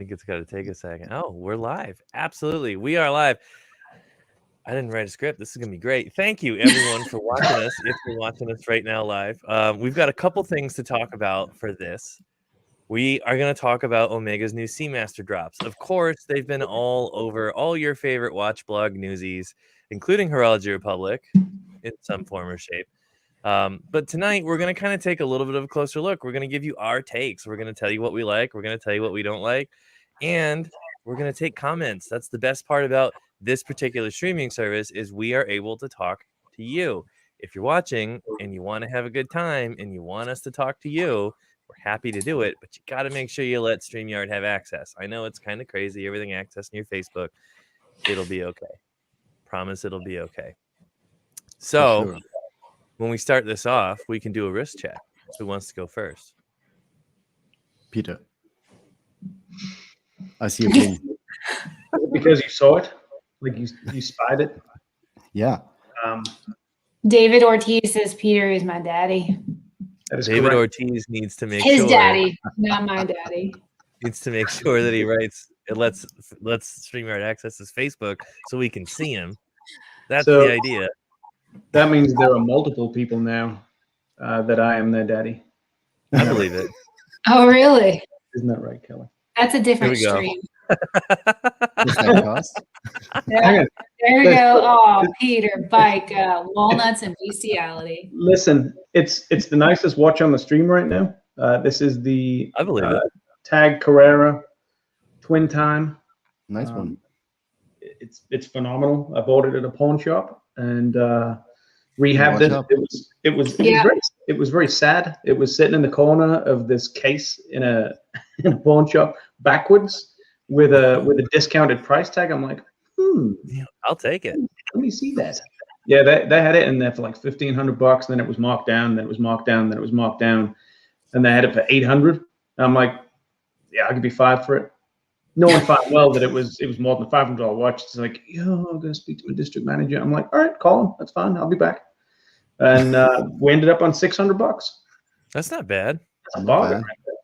think it's got to take a second. Oh, we're live. Absolutely. We are live. I didn't write a script. This is going to be great. Thank you, everyone, for watching us. If you're watching us right now live, we've got a couple things to talk about for this. We are going to talk about Omega's new Seamaster drops. Of course, they've been all over all your favorite watch blog newsies, including Horology Republic in some form or shape. But tonight, we're going to kind of take a little bit of a closer look. We're going to give you our takes. We're going to tell you what we like. We're going to tell you what we don't like. And we're going to take comments. That's the best part about this particular streaming service is we are able to talk to you. If you're watching and you want to have a good time and you want us to talk to you, we're happy to do it. But you got to make sure you let StreamYard have access. I know it's kind of crazy, everything accessing your Facebook. It'll be okay. Promise it'll be okay. So... Sure. When we start this off, we can do a wrist check. Who wants to go first? Peter. I see a bling. Because you saw it? Like you spied it? Yeah. David Ortiz says Peter is my daddy. That is David correct. Ortiz needs to make His sure. daddy, not my daddy. Needs to make sure that he writes. It lets StreamYard access his Facebook so we can see him. That's So- the idea. That means there are multiple people now that I am their daddy. I believe it. Oh, really? Isn't that right, Kelly? That's a different Here we go. stream. What's that cost? Hang on. There we go. Oh, Peter, bike, walnuts, and bestiality. Listen, it's the nicest watch on the stream right now. This is the I believe it. Tag Carrera Twin Time. Nice one. It's phenomenal. I bought it at a pawn shop and rehabbed Watch it. up. It was very sad. It was sitting in the corner of this case in a pawn shop backwards with a discounted price tag. I'm like, Yeah, I'll take it. let me see that. Yeah, they had it in there for like $1,500. Then it was marked down. Then it was marked down. Then it was marked down. And they had it for $800. I'm like, yeah, I could be fired for it. Knowing fine well that it was more than a $500 watch. It's like, yo, I'm gonna speak to my district manager. I'm like, all right, call him. That's fine. I'll be back. And we ended up on $600. That's not bad. That's a Not bargain. bad. Right there.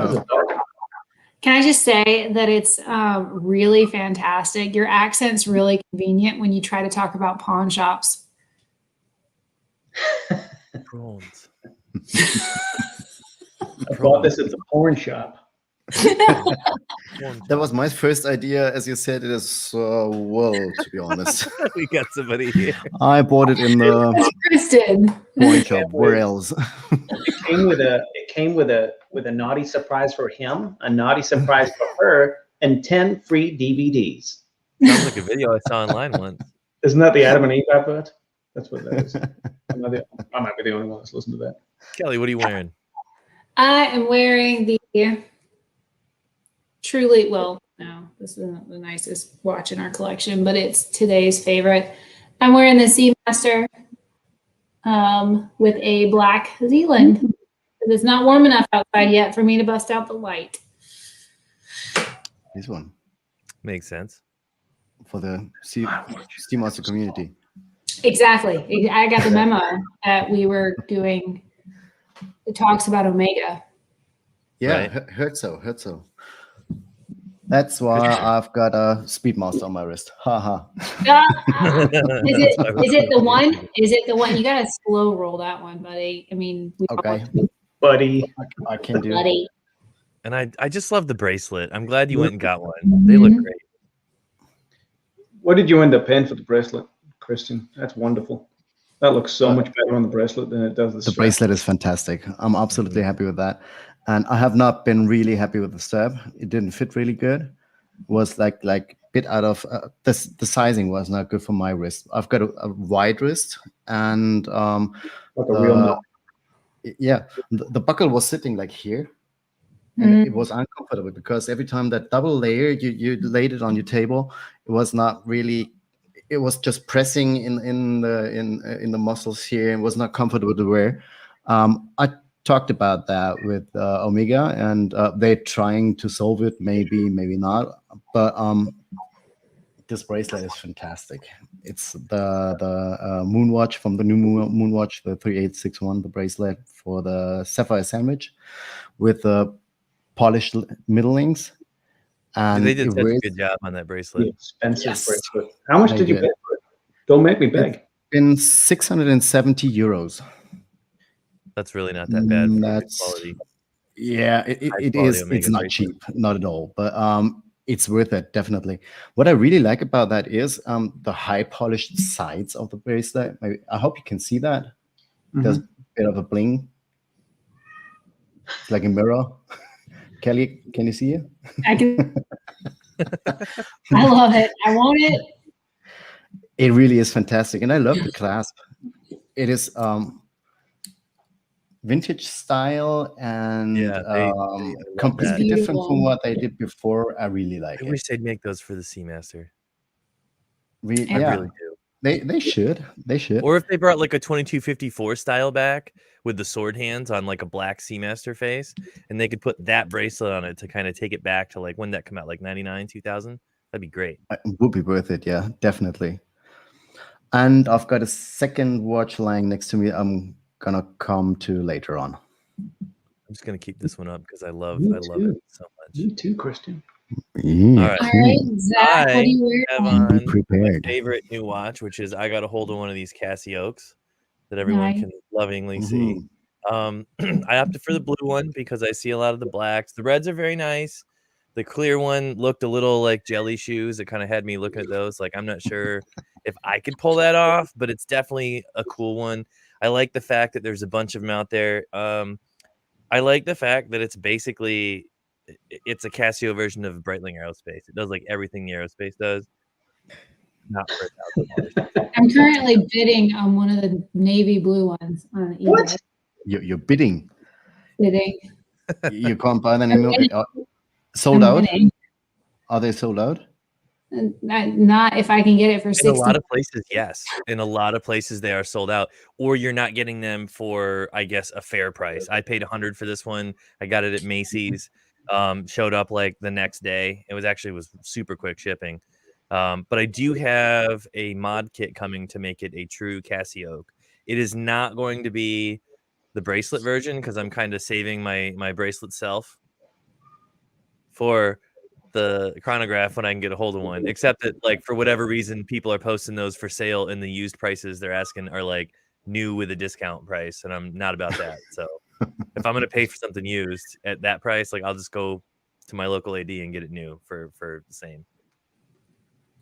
That is a bargain. Can I just say that it's really fantastic? Your accent's really convenient when you try to talk about pawn shops. Prawns. I bought this at the porn shop. That was my first idea. As you said, it is well, to be honest. We got somebody here. I bought it in the Kristen. pawn shop. Where else? It came with a naughty surprise for him, a naughty surprise for her, and 10 free DVDs. Sounds like a video I saw online once. Isn't that the Adam and Eve advert? That's what that is. I might be the only one that's listened to that. Kelly, what are you wearing? I am wearing the truly, well, no, this isn't the nicest watch in our collection, but it's today's favorite. I'm wearing the Seamaster with a Black Zealand. It's not warm enough outside yet for me to bust out the light. This one Makes sense. for the Seamaster community. Exactly. I got the memo that we were doing talks about Omega. Yeah, Right. heard so. That's why I've got a Speedmaster on my wrist. Haha. Is it the one? Is it the one? You gotta slow roll that one, buddy. I mean, we Okay. Buddy, I can do it. buddy. And I just love the bracelet. I'm glad you went and got one. They look great. what did you end up paying for the bracelet, Christian? That's wonderful. That looks so much better on the bracelet than it does the The strap. bracelet is fantastic. I'm absolutely happy with that. And I have not been really happy with the strap. It didn't fit really good. It was like bit out of the sizing was not good for my wrist. I've got a wide wrist and Like a real nut. yeah, the buckle was sitting like here. And it was uncomfortable because every time that double layer you laid it on your table, it was not really. It was just pressing in the muscles here. It was not comfortable to wear. I talked about that with Omega, and they're trying to solve it. Maybe not. But this bracelet is fantastic. It's the Moonwatch from the new Moonwatch, the 3861, the bracelet for the Sapphire Sandwich with the polished middle links. And They did it such a was good job on that The bracelet. expensive Yes. bracelet. How much They did you did. pay for it? Don't make me beg. been 670 euros. That's really not that bad for good That's quality. yeah, High it quality is. Omega It's not bracelet. cheap, not at all. But it's worth it, definitely. What I really like about that is the high polished sides of the bracelet. I hope you can see that. There's a bit of a bling. It's like a mirror. Kelly, can you see it? I can. I love it. I want it. It really is fantastic, and I love the clasp. It is vintage style and Yeah, I love completely that. different from Beautiful. what they did before. I really like I it. wish they'd make those for the Seamaster. I Yeah, really do. they should. They should. Or if they brought like a 2254 style back with the sword hands on like a black Seamaster face, and they could put that bracelet on it to kind of take it back to like when that come out, like 99, 2000. That'd be great. It would be worth it, yeah, definitely. And I've got a second watch lying next to me. I'm gonna come to later on. I'm just gonna keep this one up because I love Me it too. so much. Me too, Christian. Yeah, All right. All right, Zach, what do you have wear? on be my prepared. favorite new watch, which is I got a hold of one of these Casios that everyone Nice. can lovingly see. I opted for the blue one because I see a lot of the blacks. The reds are very nice. The clear one looked a little like jelly shoes. It kind of had me looking at those. Like, I'm not sure if I could pull that off, but it's definitely a cool one. I like the fact that there's a bunch of them out there. I like the fact that it's basically it's a Casio version of Breitling Aerospace. It does like everything the Aerospace does. Not for $1,000. I'm currently bidding on one of the navy blue ones on eBay. What? You're bidding. Bidding. You can't buy them anymore. Sold I'm out? bidding. Are they sold out? Not if I can get it for In 60. a lot of places, yes. In a lot of places, they are sold out, or you're not getting them for, I guess, a fair price. I paid $100 for this one. I got it at Macy's. Showed up like the next day. It was super quick shipping. But I do have a mod kit coming to make it a true Casio. It is not going to be the bracelet version because I'm kind of saving my bracelet self for the chronograph when I can get a hold of one, except that like for whatever reason people are posting those for sale and the used prices they're asking are like new with a discount price, and I'm not about that. So if I'm gonna pay for something used at that price, like I'll just go to my local AD and get it new for the same.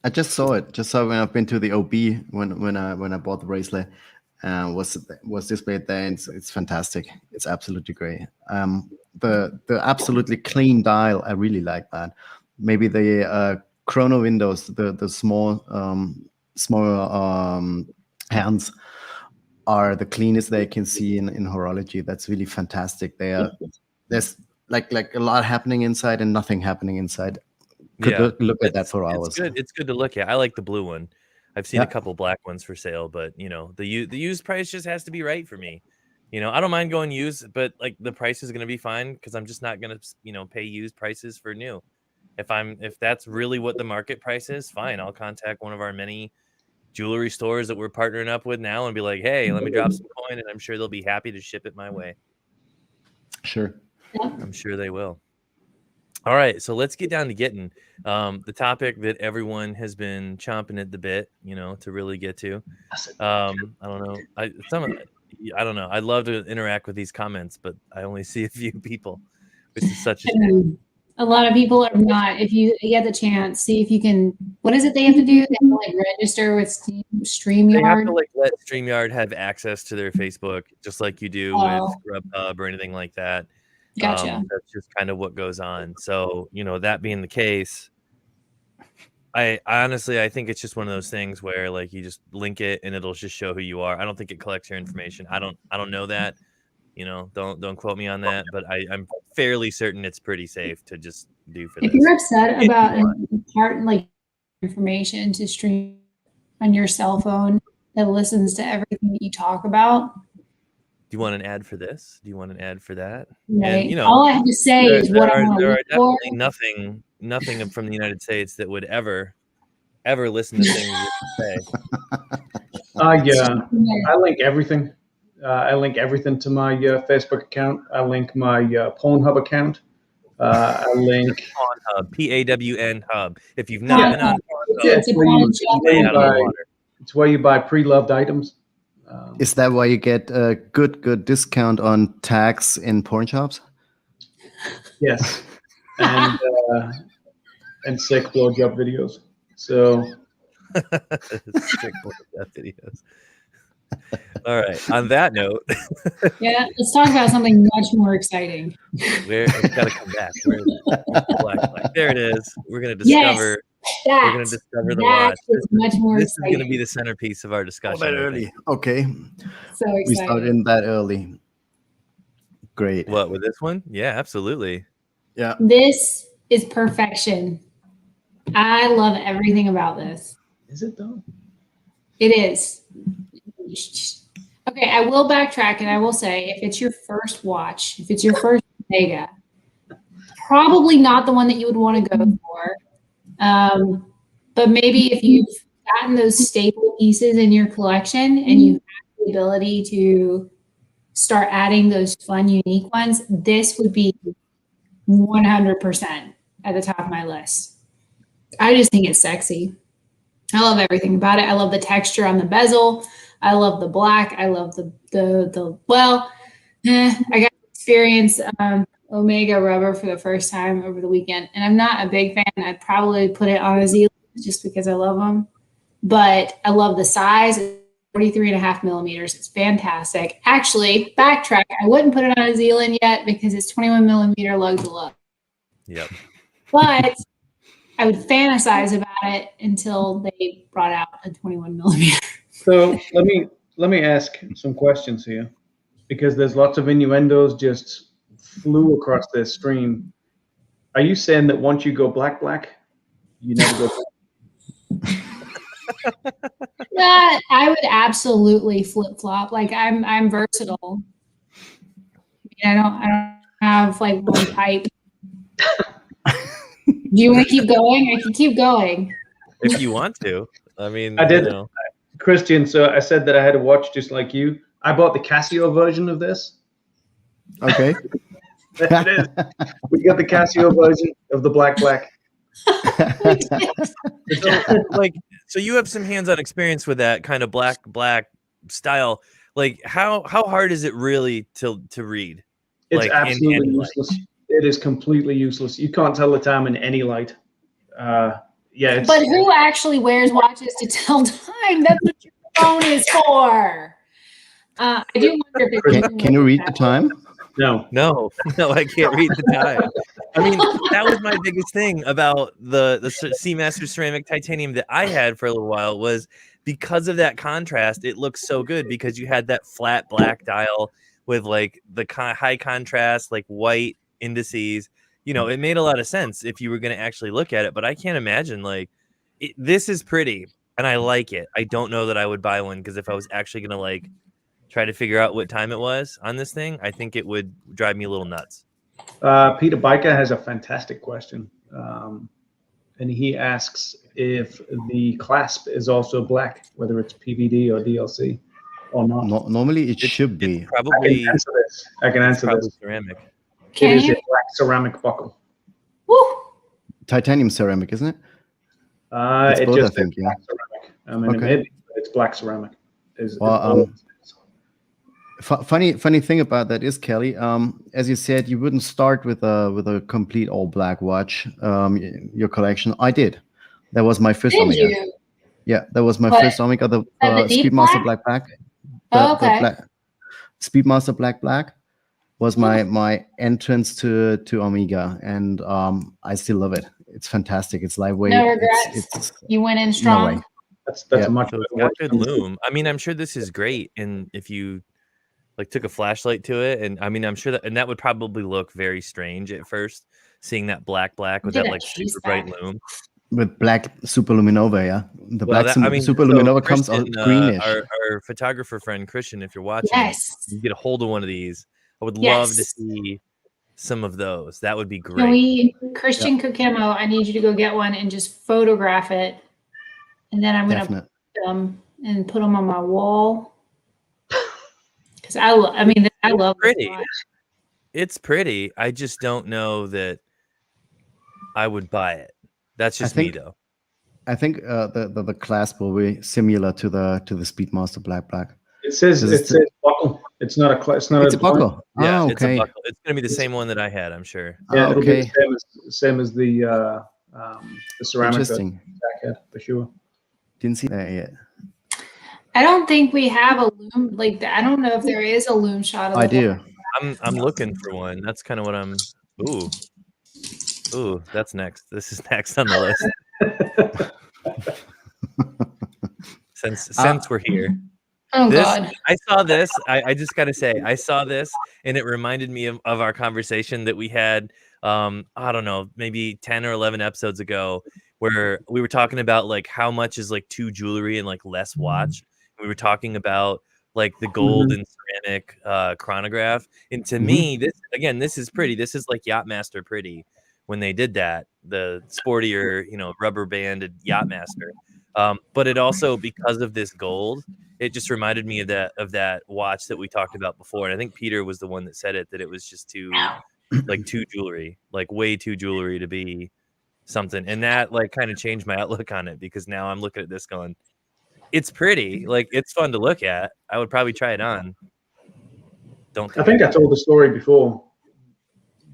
I just saw it. Just saw when I've been to the OB when I bought the bracelet. Was displayed there. And it's fantastic. It's absolutely great. The absolutely clean dial. I really like that. Maybe the chrono windows, the small hands are the cleanest they can see in horology. That's really fantastic. There's like a lot happening inside and nothing happening inside. Could look at that for hours. It's good to look at. I like the blue one. I've seen Yeah. a couple black ones for sale, but you know, the used price just has to be right for me. You know, I don't mind going used, but like the price is going to be fine because I'm just not going to, pay used prices for new. If that's really what the market price is, fine. I'll contact one of our many jewelry stores that we're partnering up with now and be like, hey, let me drop some coin, and I'm sure they'll be happy to ship it my way. Sure. I'm sure they will. All right, so let's get down to getting the topic that everyone has been chomping at the bit, to really get to. I don't know. I don't know. I'd love to interact with these comments, but I only see a few people, which is such a shame. A lot of people are not. If you get the chance, see if you can. What is it they have to do? They have to like register with StreamYard. They have to like let StreamYard have access to their Facebook, just like you do with Grubhub or anything like that. Gotcha. That's just kind of what goes on. So, that being the case, I honestly, I think it's just one of those things where like you just link it and it'll just show who you are. I don't think it collects your information. I don't know that, don't quote me on that, but I'm fairly certain it's pretty safe to just do for this. If you're upset about part like information to stream on your cell phone that listens to everything that you talk about. Do you want an ad for this? Do you want an ad for that? Right. And all I have to say is what I want to look for. Definitely nothing from the United States that would ever listen to things you say. I link everything. I link everything to my Facebook account. I link my Pornhub account. A link. Hub, PAWN Hub. If you've not been on Pornhub, It's a pawn shop. stay out of the water. It's where you buy pre-loved items. Is that why you get a good discount on tags in porn shops? Yes, and sick blowjob videos. So Sick blowjob videos. All right. On that note, Yeah, let's talk about something much more exciting. it's got to come back. Where is it? Black. There it is. We're gonna discover. We're gonna discover the watch. Much more This is exciting. gonna be the centerpiece of our discussion. that I early. think. Okay. So We exciting. started in that early. Great. What with this one? Yeah, absolutely. Yeah. This is perfection. I love everything about this. is it though? It is. Okay, I will backtrack and I will say if it's your first watch, if it's your first Omega, probably not the one that you would want to go for. But maybe if you've gotten those staple pieces in your collection and you have the ability to start adding those fun, unique ones, this would be 100% at the top of my list. I just think it's sexy. I love everything about it. I love the texture on the bezel. I love the black. I love the I got to experience Omega rubber for the first time over the weekend, and I'm not a big fan. I'd probably put it on a Z just because I love them, but I love the size. 43.5 millimeters. It's fantastic. Actually, backtrack. I wouldn't put it on a Zealand yet because it's 21 millimeter lug to lug. Yep. But I would fantasize about it until they brought out a 21 millimeter. So let me ask some questions here, because there's lots of innuendos just flew across this stream. Are you saying that once you go black, you never go back? Yeah, I would absolutely flip flop. Like I'm versatile. I don't have like one type. Do you want to keep going? I can keep going. If you want to. I mean, I did. You know. Christian, so I said that I had a watch just like you. I bought the Casio version of this. Okay. There it is. We got the Casio version of the black. So you have some hands-on experience with that kind of black style. Like how hard is it really to read? It's like absolutely in useless. It is completely useless. You can't tell the time in any light. Yeah. But who actually wears watches to tell time? That's what your phone is for. I do wonder if Can you read the time? No. I can't read the time. I mean, that was my biggest thing about the Seamaster ceramic titanium that I had for a little while, was because of that contrast. It looks so good because you had that flat black dial with like the high contrast, like white indices. You know, it made a lot of sense if you were going to actually look at it. But I can't imagine this is pretty and I like it. I don't know that I would buy one, because if I was actually going to like try to figure out what time it was on this thing, I think it would drive me a little nuts. Peter Biker has a fantastic question. And he asks if the clasp is also black, whether it's PVD or DLC or not. No, normally it should be. Probably. I can answer this. Ceramic. It is a black ceramic buckle. Woo! Titanium ceramic, isn't it? It's It both, just I think, is black ceramic. I mean, Okay. it's black ceramic. Funny thing about that is, Kelly, as you said, you wouldn't start with a complete all black watch. Your collection, I did. That was my first Omega. You? Yeah, that was my first Omega. The deep Speedmaster Black. Okay. Speedmaster Black was my entrance to Omega, and I still love it. It's fantastic. It's lightweight. No regrets. It's You went in strong. No way. That's Yeah. a much So better it's got watch. good loom. I mean, I'm sure this is great, and if you like took a flashlight to it, and I mean, I'm sure that would probably look very strange at first, seeing that black with Did that a like case super bright back. loom. With black Super Luminova, yeah. The Well, black so Super Luminova comes out Christian, greenish. Our photographer friend Christian, if you're watching, Yes. you get a hold of one of these. I would Yes. love to see some of those. That would be Can great. Christian Kokemo, I need you to go get one and just photograph it. And then I'm going to Definite. put them on my wall. Because I love It's this pretty. watch. It's pretty. I just don't know that I would buy it. That's just me though. I think the clasp will be similar to the Speedmaster Black. It says buckle. It's not a. It's not. It's a buckle. Yeah, okay. It's a buckle. It's gonna be the same one that I had, I'm sure. Yeah, it'll okay. be the same as the ceramic. Interesting. Jacket for sure. Didn't see that yet. I don't think we have a loom like that. I don't know if there is a loom shot. Of I do. I'm looking for one. That's kind of what I'm. Ooh, that's next. This is next on the list. Since we're here. Oh God! I saw this. I just got to say, I saw this, and it reminded me of our conversation that we had. I don't know, maybe 10 or 11 episodes ago, where we were talking about like how much is like too jewelry and like less watch. We were talking about like the gold and ceramic chronograph, and to me, this is pretty. This is like Yachtmaster pretty when they did that, the sportier, rubber banded Yachtmaster. But it also, because of this gold, it just reminded me of that watch that we talked about before. And I think Peter was the one that said it, that it was just too jewelry, like way too jewelry to be something. And that like kind of changed my outlook on it, because now I'm looking at this going, it's pretty, like it's fun to look at. I would probably try it on. I think I told the story before.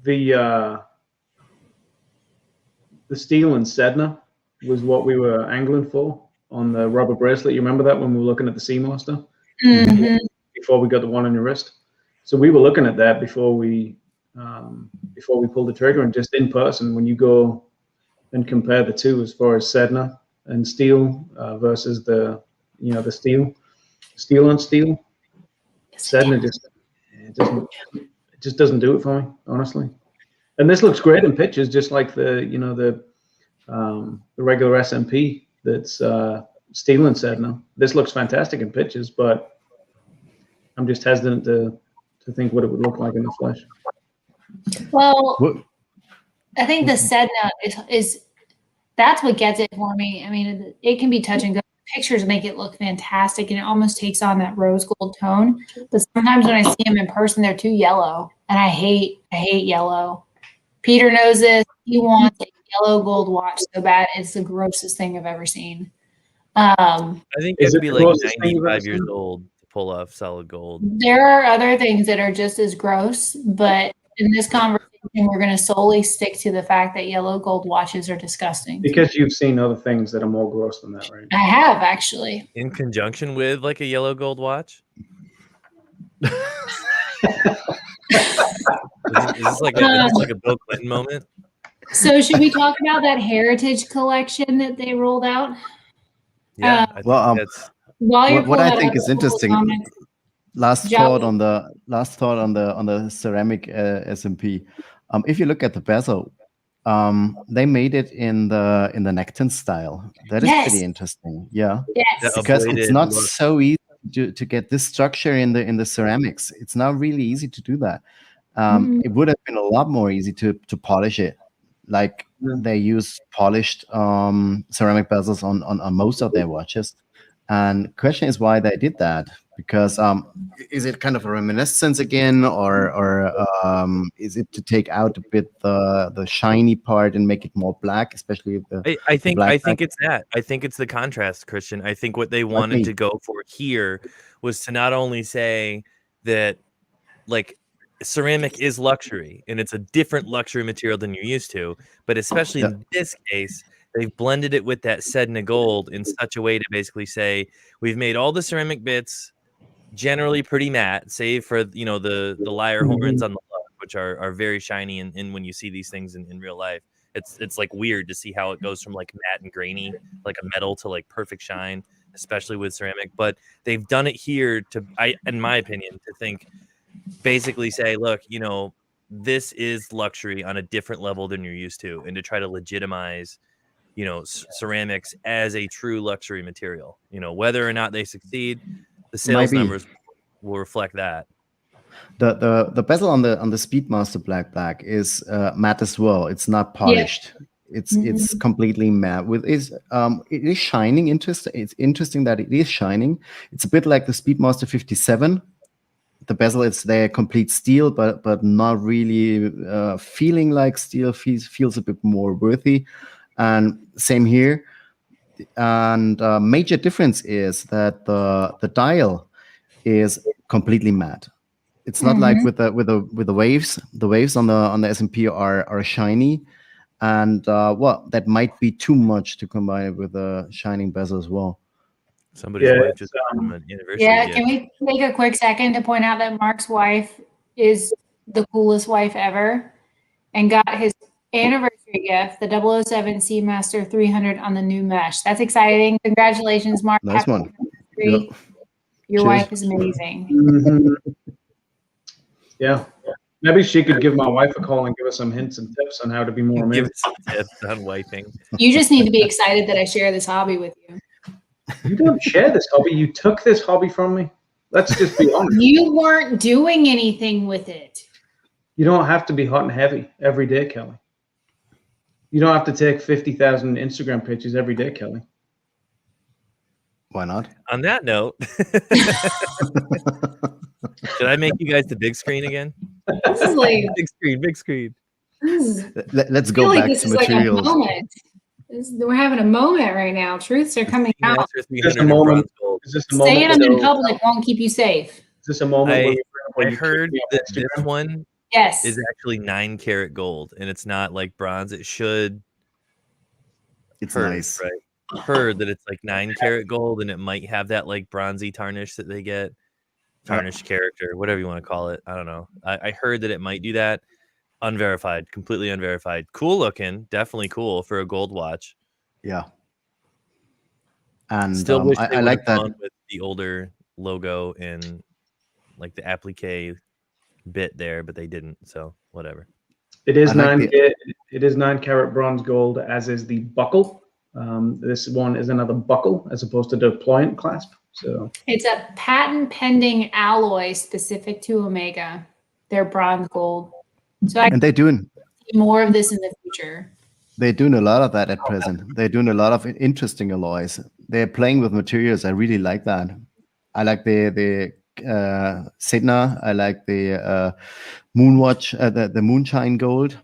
The steel and Sedna was what we were angling for on the rubber bracelet. You remember that when we were looking at the Seamaster? Before we got the one on your wrist. So we were looking at that before we pulled the trigger, and just in person, when you go and compare the two as far as Sedna and steel versus the steel on steel, Sedna just doesn't do it for me, honestly. And this looks great in pictures, just like the regular SMP that's steel and Sedna. This looks fantastic in pictures, but I'm just hesitant to think what it would look like in the flesh. Well, I think the Sedna is that's what gets it for me. I mean, it can be touch and go. Pictures make it look fantastic, and it almost takes on that rose gold tone. But sometimes when I see them in person, they're too yellow, and I hate yellow. Peter knows this. He wants a yellow gold watch so bad. It's the grossest thing I've ever seen. I think you have to be like 95 years old to pull off solid gold. There are other things that are just as gross, but in this conversation, we're going to solely stick to the fact that yellow gold watches are disgusting. Because you've seen other things that are more gross than that, right? I have, actually. In conjunction with like a yellow gold watch? Is this like a Bill Clinton moment? So should we talk about that heritage collection that they rolled out? Yeah. What I think is interesting. Last thought on the ceramic SMP. If you look at the bezel, they made it in the Necton style. That is pretty interesting. Yeah. Yes. Because it's not so easy to get this structure in the ceramics. It's not really easy to do that. It would have been a lot more easy to polish it. Like they use polished ceramic bezels on most of their watches. And question is why they did that. Because is it kind of a reminiscence again, or is it to take out a bit the shiny part and make it more black, especially I think it's that. I think it's the contrast, Christian. I think what they wanted to go for here was to not only say that like ceramic is luxury and it's a different luxury material than you're used to, but especially in this case, they've blended it with that Sedna gold in such a way to basically say we've made all the ceramic bits generally pretty matte, save for the lyre horns on the left, which are very shiny, and when you see these things in real life, it's like weird to see how it goes from like matte and grainy, like a metal, to like perfect shine, especially with ceramic. But they've done it here in my opinion, to think basically say, look, this is luxury on a different level than you're used to, and to try to legitimize ceramics as a true luxury material. Whether or not they succeed, the sales numbers will reflect that. The bezel on the Speedmaster Black is matte as well. It's not polished. Yeah. It's completely matte. It is shining. It's interesting that it is shining. It's a bit like the Speedmaster 57. the bezel is there, complete steel, but not really feeling like steel. Feels a bit more worthy. And same here. And major difference is that the dial is completely matte. It's not like with the waves. The waves on the S&P are shiny, and that might be too much to combine with a shining bezel as well. Somebody's wife just from an anniversary. Yeah, can we take a quick second to point out that Mark's wife is the coolest wife ever, and got his anniversary gift, the 007 Seamaster 300 on the new mesh. That's exciting. Congratulations, Mark. Nice Happy one. anniversary. Yep. Your Cheers. wife is amazing. Yeah. Maybe she could give my wife a call and give us some hints and tips on how to be more Give amazing. us some tips on wiping. You just need to be excited that I share this hobby with you. You don't share this hobby. You took this hobby from me. Let's just be honest. You weren't doing anything with it. You don't have to be hot and heavy every day, Kelly. You don't have to take 50,000 Instagram pictures every day, Kelly. Why not? On that note, should I make you guys the big screen again? This is like, Big screen. Let's I feel go like back this to is like a materials. moment. We're having a moment right now. Truths are coming out. Seamaster 300 a moment. bronze gold. Is this a Saying moment? them in So- public won't keep you safe. Is this a moment where I you heard kick me that off this Instagram? one Yes. is actually 9 karat gold, and it's not like bronze. It should. It's Heard, nice. right? Heard that it's like 9 karat gold, and it might have that like bronzy tarnish that they get, tarnished character, whatever you want to call it. I don't know. I heard that it might do that. Unverified, completely unverified. Cool looking, definitely cool for a gold watch. Yeah. And Still wish they I would like have that. gone with the older logo and like the applique bit there, but they didn't. So whatever. It is I like 9. It is 9 karat bronze gold, as is the buckle. This one is another buckle as opposed to the pliant clasp. So It's a patent pending alloy specific to Omega. They're bronze gold. So I And they're doing see more of this in the future. a lot of that at present. They're doing a lot of interesting alloys. They're playing with materials. I really like that. I like the Sedna. I like the Moonwatch, the Moonshine Gold,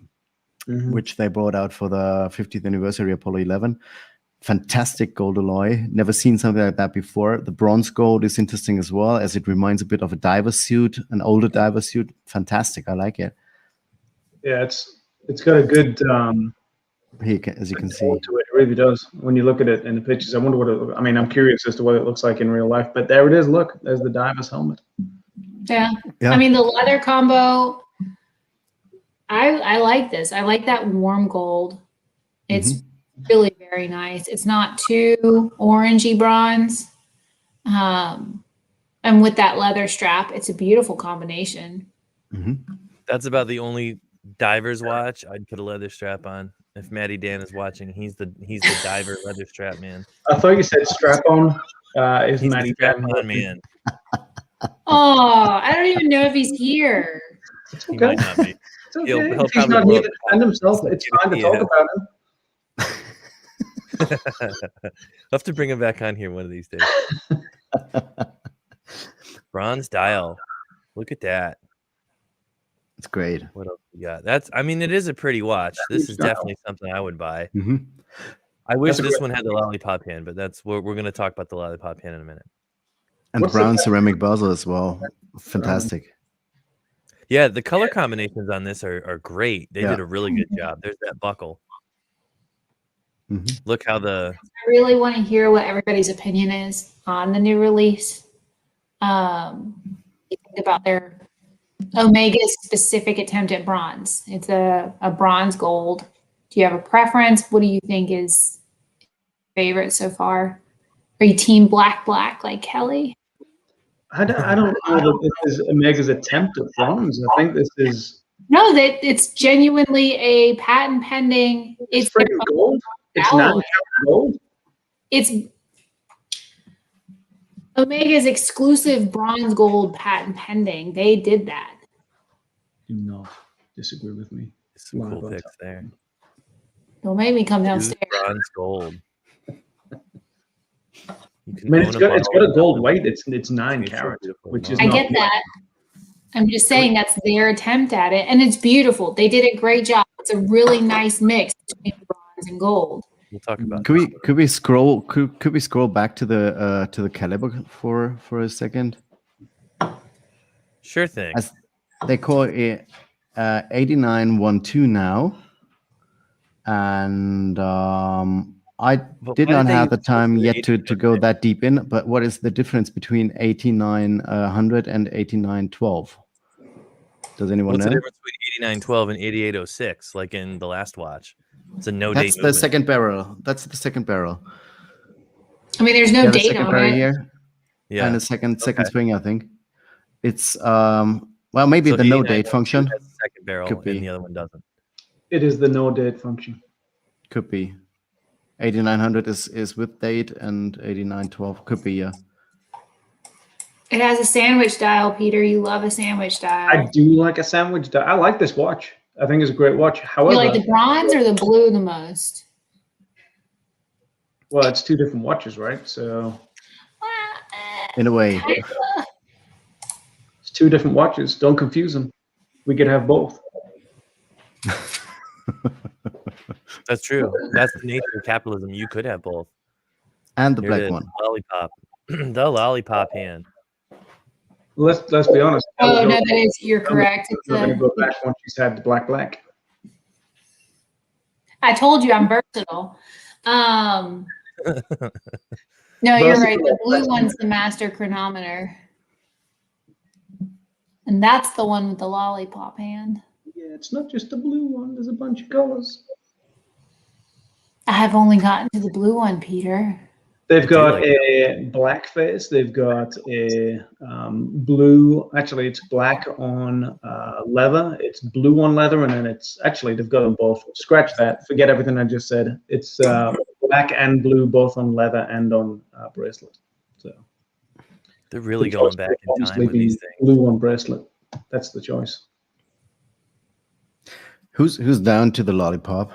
which they brought out for the 50th anniversary Apollo 11. Fantastic gold alloy. Never seen something like that before. The bronze gold is interesting as well, as it reminds a bit of a diver suit, an older diver suit. Fantastic. I like it. yeah, it's got a good Here, as you can see. to it. It really does. When you look at it in the pictures, I wonder what it. I mean, I'm curious as to what it looks like in real life. But there it is. Look, there's the diver's helmet. Yeah. Yeah. I mean, the leather combo, I like this. I like that warm gold. It's really very nice. It's not too orangey bronze. And with that leather strap, it's a beautiful combination. That's about the only diver's watch I'd put a leather strap on. If Matty Dan is watching, he's the diver leather strap man. I thought you said strap on. Is He's Matty the strap Dan on man. Oh, I don't even know if he's here. It's He okay. might not be. It's okay. He'll If he's probably not blow here up to the defend himself, it's fine to talk about him. I'll have to bring him back on here one of these days. Bronze dial. Look at that. It's great. What else we got? I mean, it is a pretty watch. This is Dial. definitely something I would buy. Mm-hmm. I wish That's a this great- one had the lollipop hand, but we're going to talk about the lollipop hand in a minute. And What's the the brown best- ceramic bezel as well. Fantastic. Yeah, the color combinations on this are great. They Yeah. did a really good job. There's that buckle. Look how the I really want to hear what everybody's opinion is on the new release. You think about their Omega's specific attempt at bronze. It's a bronze gold. Do you have a preference? What do you think is favorite so far? Are you team black like Kelly? I don't know that this is Omega's attempt at bronze. I think this is No, that it's genuinely a patent pending. it's freaking gold. It's 9 karat gold. It's Omega's exclusive bronze gold patent pending. They did that. Do not disagree with me. some Wow, cool that's picks there. Don't make me come Two downstairs. bronze gold. You I can mean, own it's a got bottle a of gold that. weight. It's 9 It's so karat, beautiful. which is I not get that. I'm just saying that's their attempt at it, and it's beautiful. They did a great job. It's a really nice mix between bronze and gold. We'll talk about. Could we scroll back to the caliber for a second? Sure thing. As they call it 8912 now, and I But did why not did they have the use time the yet to go that deep in. But what is the difference between 8900 and 8912? Does anyone What's the know? difference between 8912 and 8806? Like in the last watch, it's a no That's date. the second barrel. That's the second barrel. I mean, there's no Yeah, the date second on barrel it. here, Yeah. and the second Okay. spring, I think. It's well, maybe So the no 8912 date function has the second barrel, could be. and the other one doesn't. It is the no date function. Could be. 8900 is with date, and 8912 could be. Yeah. It has a sandwich dial, Peter. You love a sandwich dial. I do like a sandwich. I like this watch. I think it's a great watch. You However, like the bronze or the blue the most? well, it's two different watches, right? So In a way. it's two different watches. Don't confuse them. We could have both. That's true. That's the nature of capitalism. You could have both. And the Here it black is, one. lollipop, the lollipop hand. Let's be honest. Oh no, that is you're correct. I'm It's not going to go a, back once she's had the black. I told you I'm versatile. No, you're right. The blue one's the master chronometer. And that's the one with the lollipop hand. Yeah, it's not just the blue one. There's a bunch of colors. I have only gotten to the blue one, Peter. They've got like a black face. They've got a blue. Actually, it's black on leather. It's blue on leather, and then it's actually they've got them both. Scratch that. Forget everything I just said. It's black and blue, both on leather and on bracelet. So They're really going back in time with these things. Blue on bracelet. That's the choice. Who's down to the lollipop?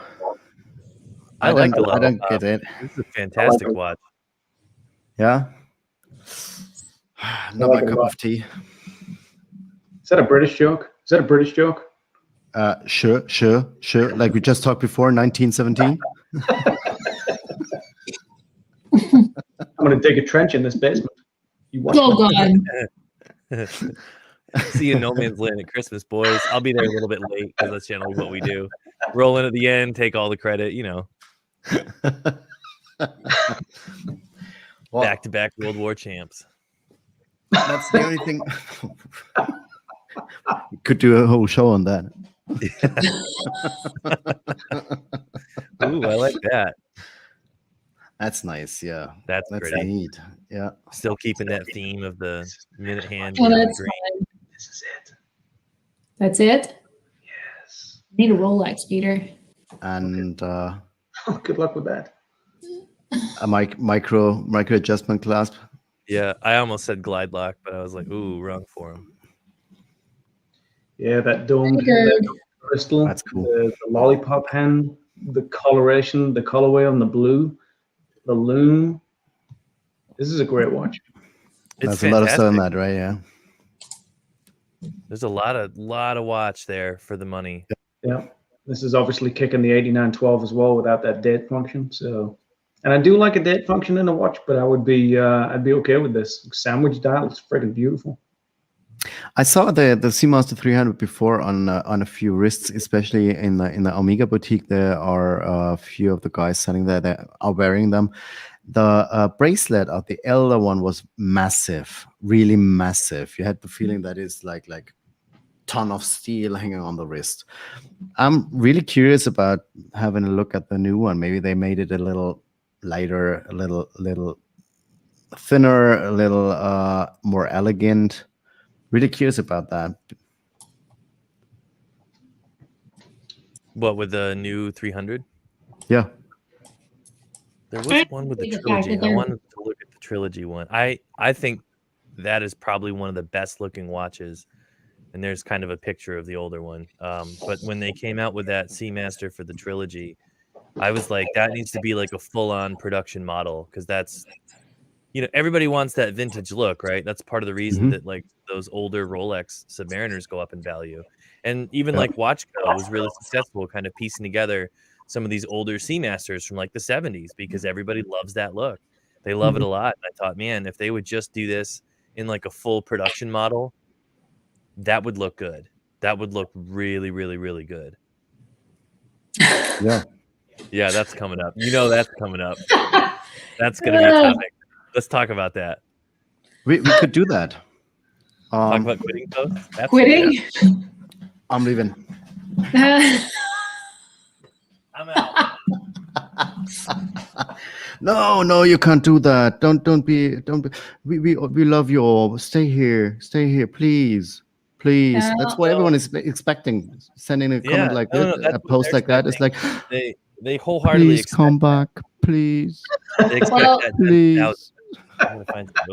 I like the I don't lollipop. get it. This is a fantastic watch. Yeah. Not my cup of tea. Is that a British joke? Is that a British joke? Sure. Like we just talked before, 1917. I'm going to dig a trench in this basement. You watch Oh me. God. See you in No Man's Land at Christmas, boys. I'll be there a little bit late because that's generally what we do. Roll in at the end, take all the credit, Well, back-to-back World War champs. that's the only thing. Could do a whole show on that. Ooh, I like that. That's nice. Yeah, That's pretty. neat. Yeah. Still keeping that theme of the minute hand. Oh, and the that's green. fine. This is it. That's it? Yes. Need a Rolex, Peter. And Good luck with that. a micro adjustment clasp. Yeah, I almost said glide lock, but I was like, ooh, wrong for him. Yeah, that domed Good. crystal. That's cool. The lollipop hand, the coloration, the colorway on the blue, the loom. This is a great watch. It's There's a lot of stuff on fantastic. that, right? Yeah. There's a lot of watch there for the money. Yeah. This is obviously kicking the 8912 as well without that date function. So, and I do like a date function in a watch, but I'd be okay with this sandwich dial. It's freaking beautiful. I saw the Seamaster 300 before on a few wrists, especially in the Omega boutique. There are a few of the guys selling that are wearing them. The bracelet of the elder one was massive, really massive. You had the feeling that it's like ton of steel hanging on the wrist. I'm really curious about having a look at the new one. Maybe they made it a little lighter, a little thinner, a little more elegant. Really curious about that. What, with the new 300? Yeah. There was one with the The fact trilogy. that I they're- wanted to look at the trilogy one. I think that is probably one of the best looking watches. And there's kind of a picture of the older one. But when they came out with that Seamaster for the trilogy, I was like, that needs to be like a full-on production model because that's everybody wants that vintage look, right? That's part of the reason that like those older Rolex Submariners go up in value. And even like Watchco was really successful kind of piecing together some of these older Seamasters from like the 70s because everybody loves that look. They love it a lot. And I thought, man, if they would just do this in like a full production model, that would look good. That would look really, really, really good. Yeah. Yeah, that's coming up. That's coming up. That's going to be a topic. Let's talk about that. We could do that. Talk about quitting posts? Quitting? I'm leaving. I'm out. No, you can't do that. Don't be. We love you all. Stay here, please. That's what everyone is expecting. Sending a comment like this, a post like that. It's like they wholeheartedly please come back, please. They expect that please.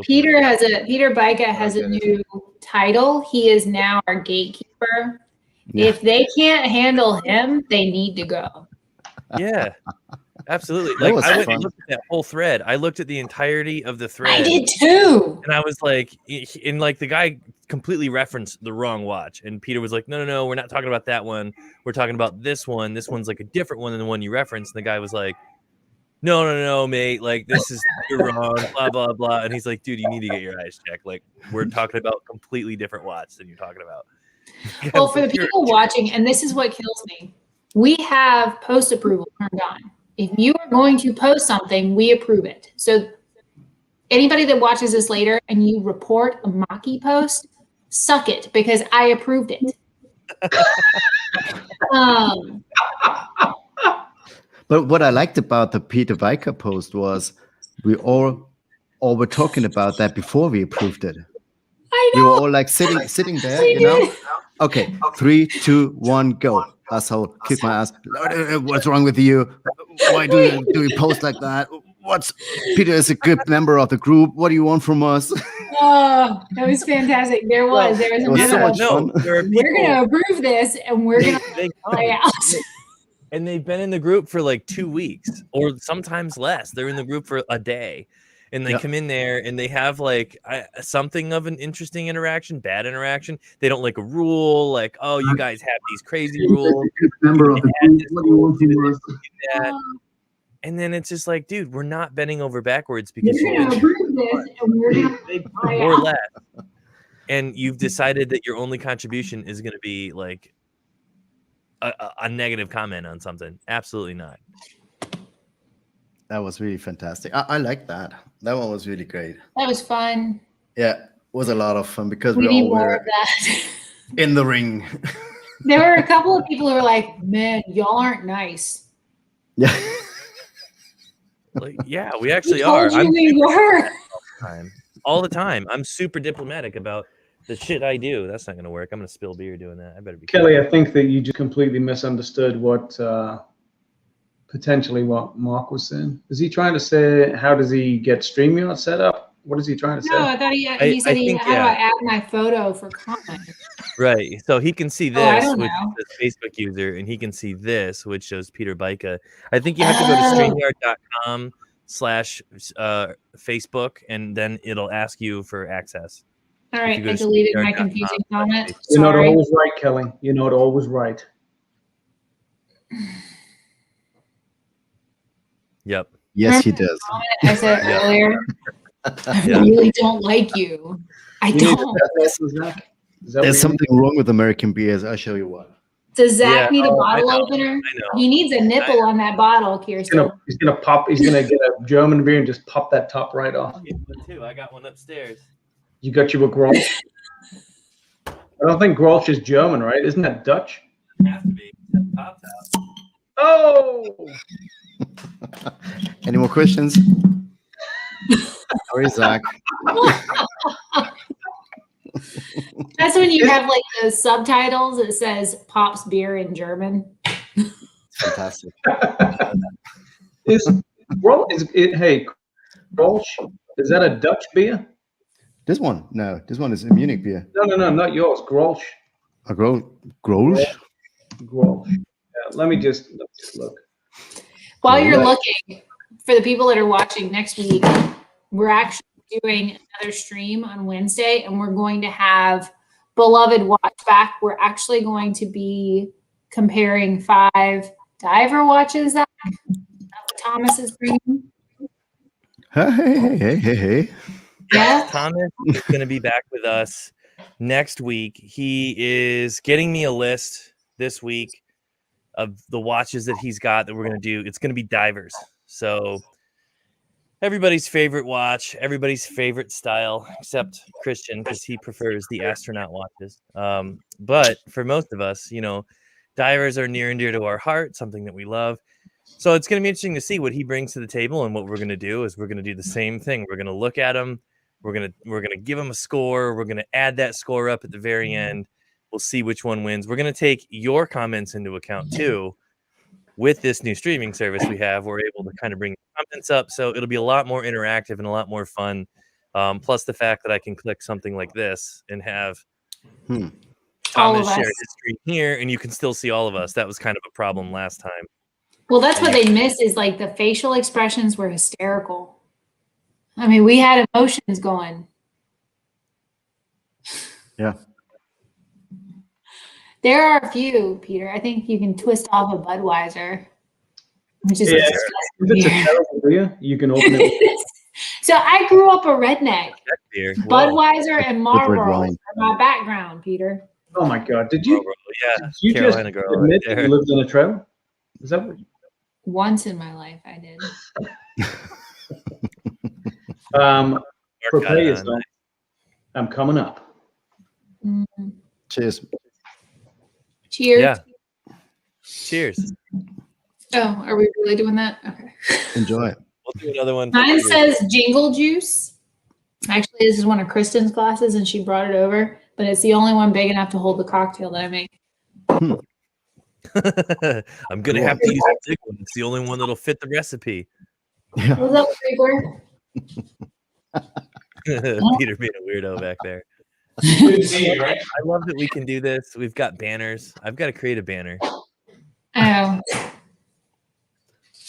Peter Bika has a new title. He is now our gatekeeper. Yeah. If they can't handle him, they need to go. Yeah, absolutely. Like I went and looked at that whole thread. I looked at the entirety of the thread. I did too. And I was like, the guy completely referenced the wrong watch. And Peter was like, no, we're not talking about that one. We're talking about this one. This one's like a different one than the one you referenced. And the guy was like, no, mate. Like, this is, you're wrong, blah, blah, blah. And he's like, dude, you need to get your eyes checked. Like, we're talking about completely different watch than you're talking about. Well, for the people watching, and this is what kills me, we have post approval turned on. If you are going to post something, we approve it. So anybody that watches this later and you report a Maki post, suck it because I approved it. But what I liked about the Peter Bika post was we all were talking about that before we approved it. I know. We were all like sitting there, Okay, 3, 2, 1, go. Asshole, kick my ass. What's wrong with you? Why do you post like that? Peter is a good member of the group. What do you want from us? Oh, that was fantastic. There was so much fun. We're gonna approve this and we're gonna play out. And they've been in the group for like 2 weeks or sometimes less. They're in the group for a day. And they come in there and they have like something of an interesting interaction, bad interaction. They don't like a rule, like, oh, you guys have these crazy rules. And then it's just like, dude, we're not bending over backwards because you're gonna approve this and we're gonna or less. And you've decided that your only contribution is going to be like a negative comment on something. Absolutely not. That was really fantastic. I like that. That one was really great. That was fun. Yeah, it was a lot of fun because we all more of that. In the ring. There were a couple of people who were like, man, y'all aren't nice. Yeah. Like, yeah, we actually are. We were. All the time. I'm super diplomatic about the shit I do. That's not going to work. I'm going to spill beer doing that. I better be Kelly, careful. I think that you just completely misunderstood what potentially what Mark was saying. Is he trying to say, how does he get StreamYard set up? What is he trying to say? No, I thought he said how do I add my photo for comment? Right. So he can see this, which is a Facebook user, and he can see this, which shows Peter Bika. I think you have to go to StreamYard.com/Facebook, and then it'll ask you for access. All right, I deleted my confusing comment. You're not always right, Kelly. You're not always right. Yep. Yes, he does. I said earlier, I really don't like you. I don't. There's something wrong with American beers. I'll show you what. Does Zach need a bottle opener? I know. He needs a nipple on that bottle, Kirsten. He's gonna get a German beer and just pop that top right off. I'll get one too. I got one upstairs. You got you a Grolsch? I don't think Grolsch is German, right? Isn't that Dutch? It has to be. Top. Oh! Any more questions? Sorry, Zach. That's when you have like the subtitles. It says "Pop's beer" in German. Fantastic. Grolsch, is that a Dutch beer? This one? No, this one is a Munich beer. No, not yours. Grolsch. A Grolsch? Grolsch. Yeah, let me just look. While you're looking, for the people that are watching next week, we're actually doing another stream on Wednesday, and we're going to have Beloved watch back. We're actually going to be comparing 5 diver watches that Thomas is bringing. Hey. Yeah. Thomas is going to be back with us next week. He is getting me a list this week of the watches that he's got that we're going to do. It's going to be divers. So everybody's favorite watch, everybody's favorite style, except Christian, because he prefers the astronaut watches. But for most of us, divers are near and dear to our heart, something that we love. So it's going to be interesting to see what he brings to the table. And what we're going to do is we're going to do the same thing. We're going to look at him. We're going to give him a score. We're going to add that score up at the very end. We'll see which one wins. We're going to take your comments into account too. With this new streaming service we have, we're able to kind of bring comments up. So it'll be a lot more interactive and a lot more fun. Plus the fact that I can click something like this and have Thomas share his screen here, and you can still see all of us. That was kind of a problem last time. Well, that's what they missed is like the facial expressions were hysterical. I mean, we had emotions going. Yeah. There are a few, Peter. I think you can twist off a Budweiser, which is If it's a terrible beer, you can open it. So I grew up a redneck. Beer. Budweiser and Marlboro wine. are my background, Peter. Oh my God! Did you? Yeah, Did you Carolina just girl admit right that you lived in a trailer? Is that what? Once in my life, I did. Prepare yourself. I'm coming up. Mm-hmm. Cheers. Cheers. Yeah. Cheers. Oh, are we really doing that? Okay. Enjoy. We'll do another one. Mine says Jingle Juice. Actually, this is one of Kristen's glasses, and she brought it over, but it's the only one big enough to hold the cocktail that I make. I'm going to have to use a big one. It's the only one that'll fit the recipe. Yeah. What's up, Gregor? Peter being a weirdo back there. I love that we can do this. We've got banners. I've got to create a banner. Oh.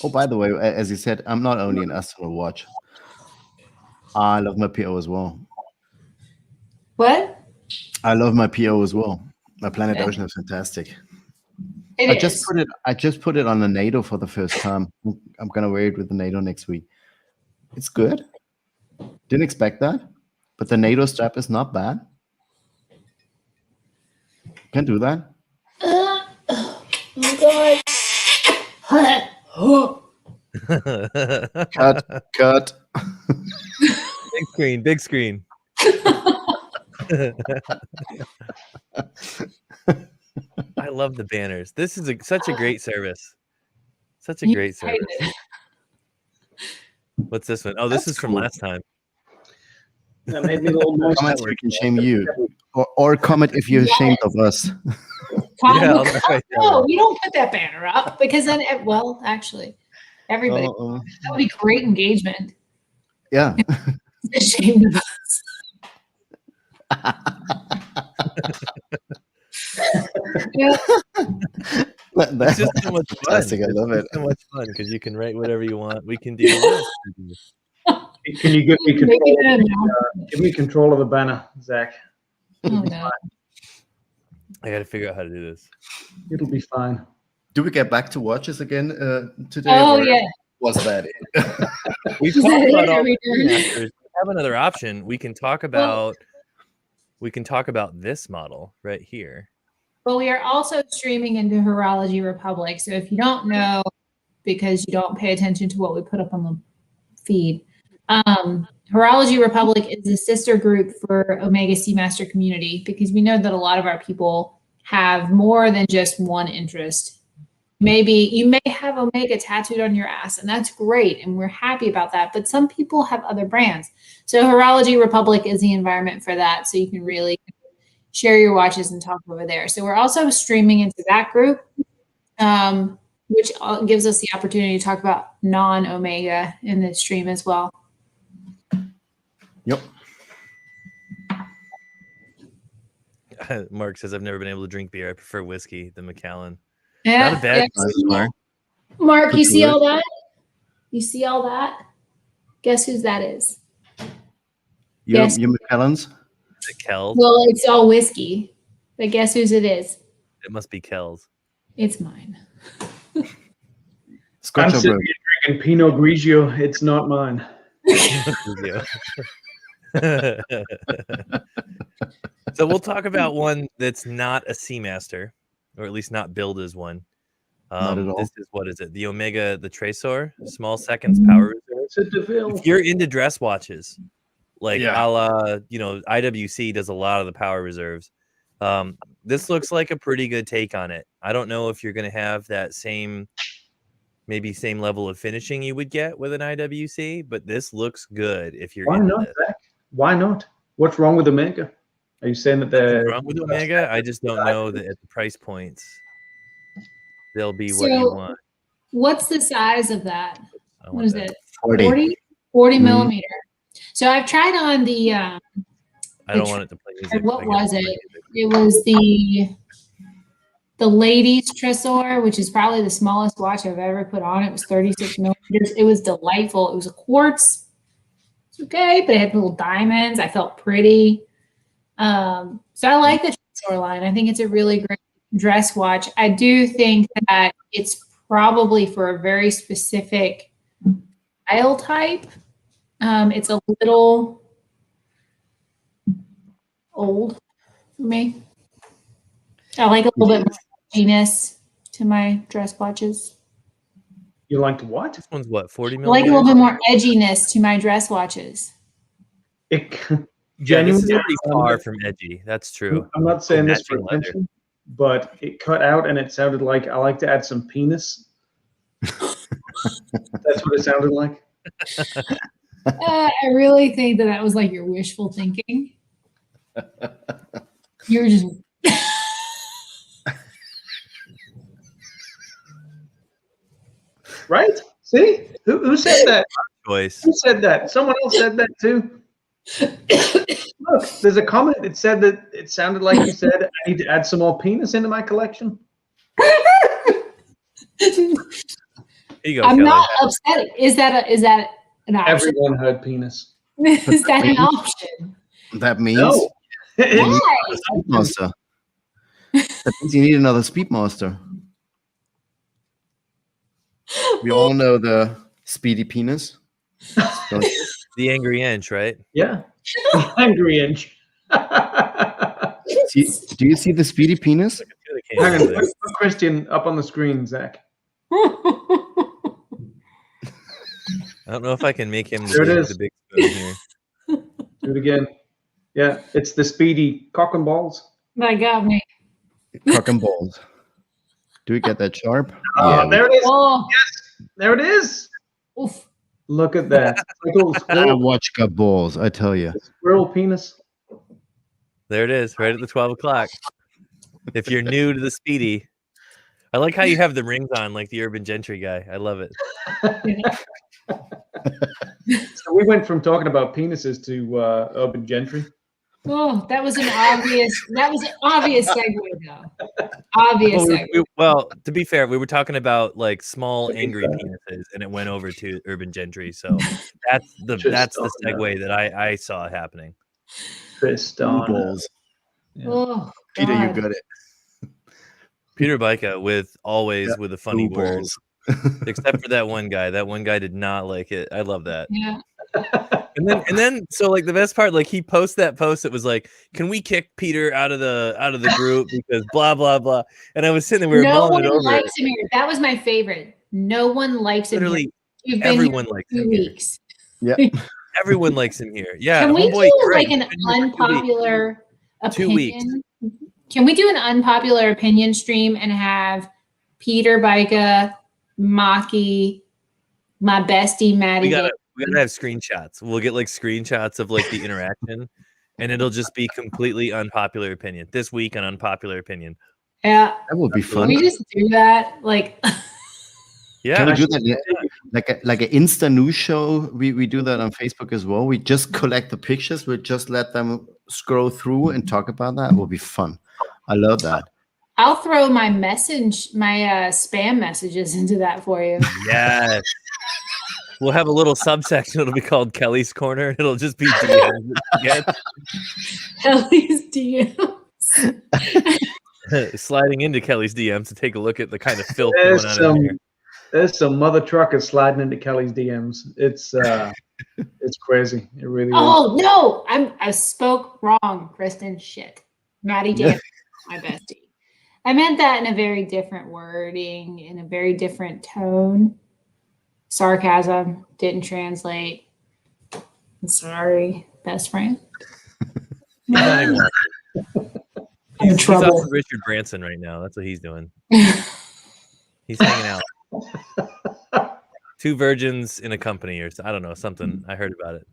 Oh, by the way, as you said, I'm not only an astronaut watch. I love my PO as well. What? I love my PO as well. My Planet Ocean is fantastic. I just put it on the NATO for the first time. I'm gonna wear it with the NATO next week. It's good. Didn't expect that, but the NATO strap is not bad. Can do that. Oh God. Cut. Big screen. I love the banners. This is such a great service. Such a great service. What's this one? Oh, this is from last time. That made me a little more. Comments we can shame you, or comment if you're ashamed of us. No, we don't put that banner up because then, well, actually, everybody that would be great engagement. Yeah. Ashamed of us. Yeah. It's just so much fun. I love it. It's so much fun because you can write whatever you want. We can do this. Can you give me control? Give me control of the banner, Zach. Oh, no. I got to figure out how to do this. It'll be fine. Do we get back to watches again today? Oh, yeah. Was that it? We've talked about all the Seamasters. We have another option. We can talk about this model right here. But we are also streaming into Horology Republic. So if you don't know, because you don't pay attention to what we put up on the feed, Horology Republic is a sister group for Omega Seamaster community, because we know that a lot of our people have more than just one interest. Maybe you may have Omega tattooed on your ass, and that's great, and we're happy about that. But some people have other brands. So Horology Republic is the environment for that, so you can really share your watches and talk over there. So we're also streaming into that group, which gives us the opportunity to talk about non-Omega in this stream as well. Yep. Mark says, I've never been able to drink beer. I prefer whiskey than Macallan. Yeah, Not a bad Mark. Mark, you see all that? You see all that? Guess whose that is? Yes. Your McKellen's? Is it Kells? Well, it's all whiskey. But guess whose it is? It must be Kells. It's mine. Scotch I'm or sitting bourbon? here drinking Pinot Grigio. It's not mine. So we'll talk about one that's not a Seamaster, or at least not billed as one. Not at all. This is, what is it? The Omega, the Tresor, small seconds power reserve. It's a DeVille. If you're into dress watches, like Yeah. a la, IWC does a lot of the power reserves. This looks like a pretty good take on it. I don't know if you're going to have that same level of finishing you would get with an IWC, but this looks good if you're Why into not, this. Zach? Why not? What's wrong with Omega? Are you saying that they're Wrong with Omega? I just don't know that at the price points they'll be what you So- want. What's the size of that? I What want is that. it? 40. 40 Mhm. millimeter. So I've tried on the, I don't want it to play music. what I gotta was play it? music. It was the ladies Tresor, which is probably the smallest watch I've ever put on. It was 36 millimeters. It was delightful. It was a quartz. It's okay, but it had little diamonds. I felt pretty. So I like the Tresor line. I think it's a really great dress watch. I do think that it's probably for a very specific style type. It's a little old for me. I like a little bit more edginess to my dress watches. you like to what? This one's what, 40 I like a millimeters? little bit more edginess to my dress watches. It Yeah, this is genuinely, pretty far from edgy. That's true. I'm not saying this for matching leather. attention, but it cut out and it sounded like I like to add some penis. That's what it sounded like. I really think that was like your wishful thinking. You're just Right? See? Who said that? Choice. Who said that? Someone else said that too. Look, there's a comment that said that it sounded like you said, I need to add some more penis into my collection. Here you go, I'm Kelly. not upset. Is that an option? Everyone heard penis. Is that an option? That means No. Why? Speedmaster. That means you need another Speedmaster. We all know the speedy penis. Don't you? The angry inch, right? Yeah. Angry inch. Do you see the speedy penis? Hang on, put Christian up on the screen, Zach. I don't know if I can make him There it is. the big spoon here. Do it again. Yeah, it's the speedy cock and balls. That got me. Cock and balls. Do we get that sharp? Oh, there it is. Oh, There it is. oof. Look at that. It's like a little I squirrel, watch got balls, I tell you. squirrel penis. There it is, right at the 12 o'clock. If you're new to the speedy, I like how you have the rings on like the Urban Gentry guy. I love it. So we went from talking about penises to urban gentry. Oh, that was an obvious segue though. Obvious segue. Well, to be fair, we were talking about like small angry penises, and it went over to Urban Gentry. So that's the segue that I saw happening. Tristana. Balls. Yeah. Oh, Peter, you God. got it. Peter Bica with a funny Blue word, balls. except for that one guy. That one guy did not like it. I love that. Yeah. And then so like the best part, like he posts that post that was like, can we kick Peter out of the group because blah blah blah. And I was sitting there, we were No mulling one it over. likes him here. That was my favorite. No one likes him Literally here. You've been everyone here likes 2 him here. weeks. Yeah. Everyone likes him here. Yeah. Can we homeboy do Craig, like an been here for 2 weeks. unpopular 2 weeks. opinion? Can we do an unpopular opinion stream and have Peter Bica, Maki, my bestie Maddie? We gotta have screenshots. We'll get like screenshots of like the interaction, and it'll just be completely unpopular opinion. This week on unpopular opinion. Yeah. That would be Can fun. we just do that? Like, Yeah. Can we do that like an Insta news show? We do that on Facebook as well. We just collect the pictures. We just let them scroll through and talk about that. It will be fun. I love that. I'll throw my spam messages into that for you. Yes. We'll have a little subsection. It'll be called Kelly's Corner. And it'll just be DMs. Kelly's DMs. Sliding into Kelly's DMs to take a look at the kind of filth going on in there. There's some mother truckers sliding into Kelly's DMs. It's crazy. It really is. Oh no, I spoke wrong, Kristen. Shit, Maddie J, my bestie. I meant that in a very different wording, in a very different tone. Sarcasm didn't translate. I'm sorry, best friend. I'm in trouble. He's off with Richard Branson right now. That's what he's doing. He's hanging out. Two virgins in a company, or I don't know, something. I heard about it.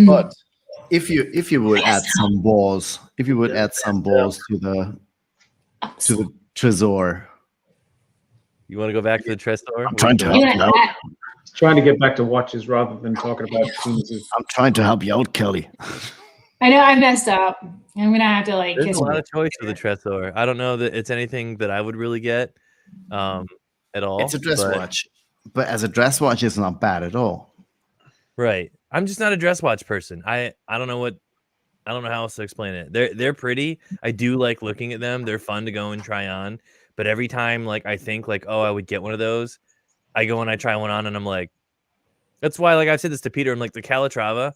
But if you would add some balls, to the Trezor. You want to go back to the Tresor? I'm trying to help you out. Trying to get back to watches rather than talking about penises. I'm trying to help you out, Kelly. I know I messed up. I'm gonna have to like. There's a lot of choice for the Tresor. I don't know that it's anything that I would really get at all. It's a dress watch, but as a dress watch, it's not bad at all. Right. I'm just not a dress watch person. I don't know how else to explain it. They're pretty. I do like looking at them. They're fun to go and try on. But every time like I think like, oh, I would get one of those, I go and I try one on and I'm like, that's why like I've said this to Peter. I'm like, the Calatrava,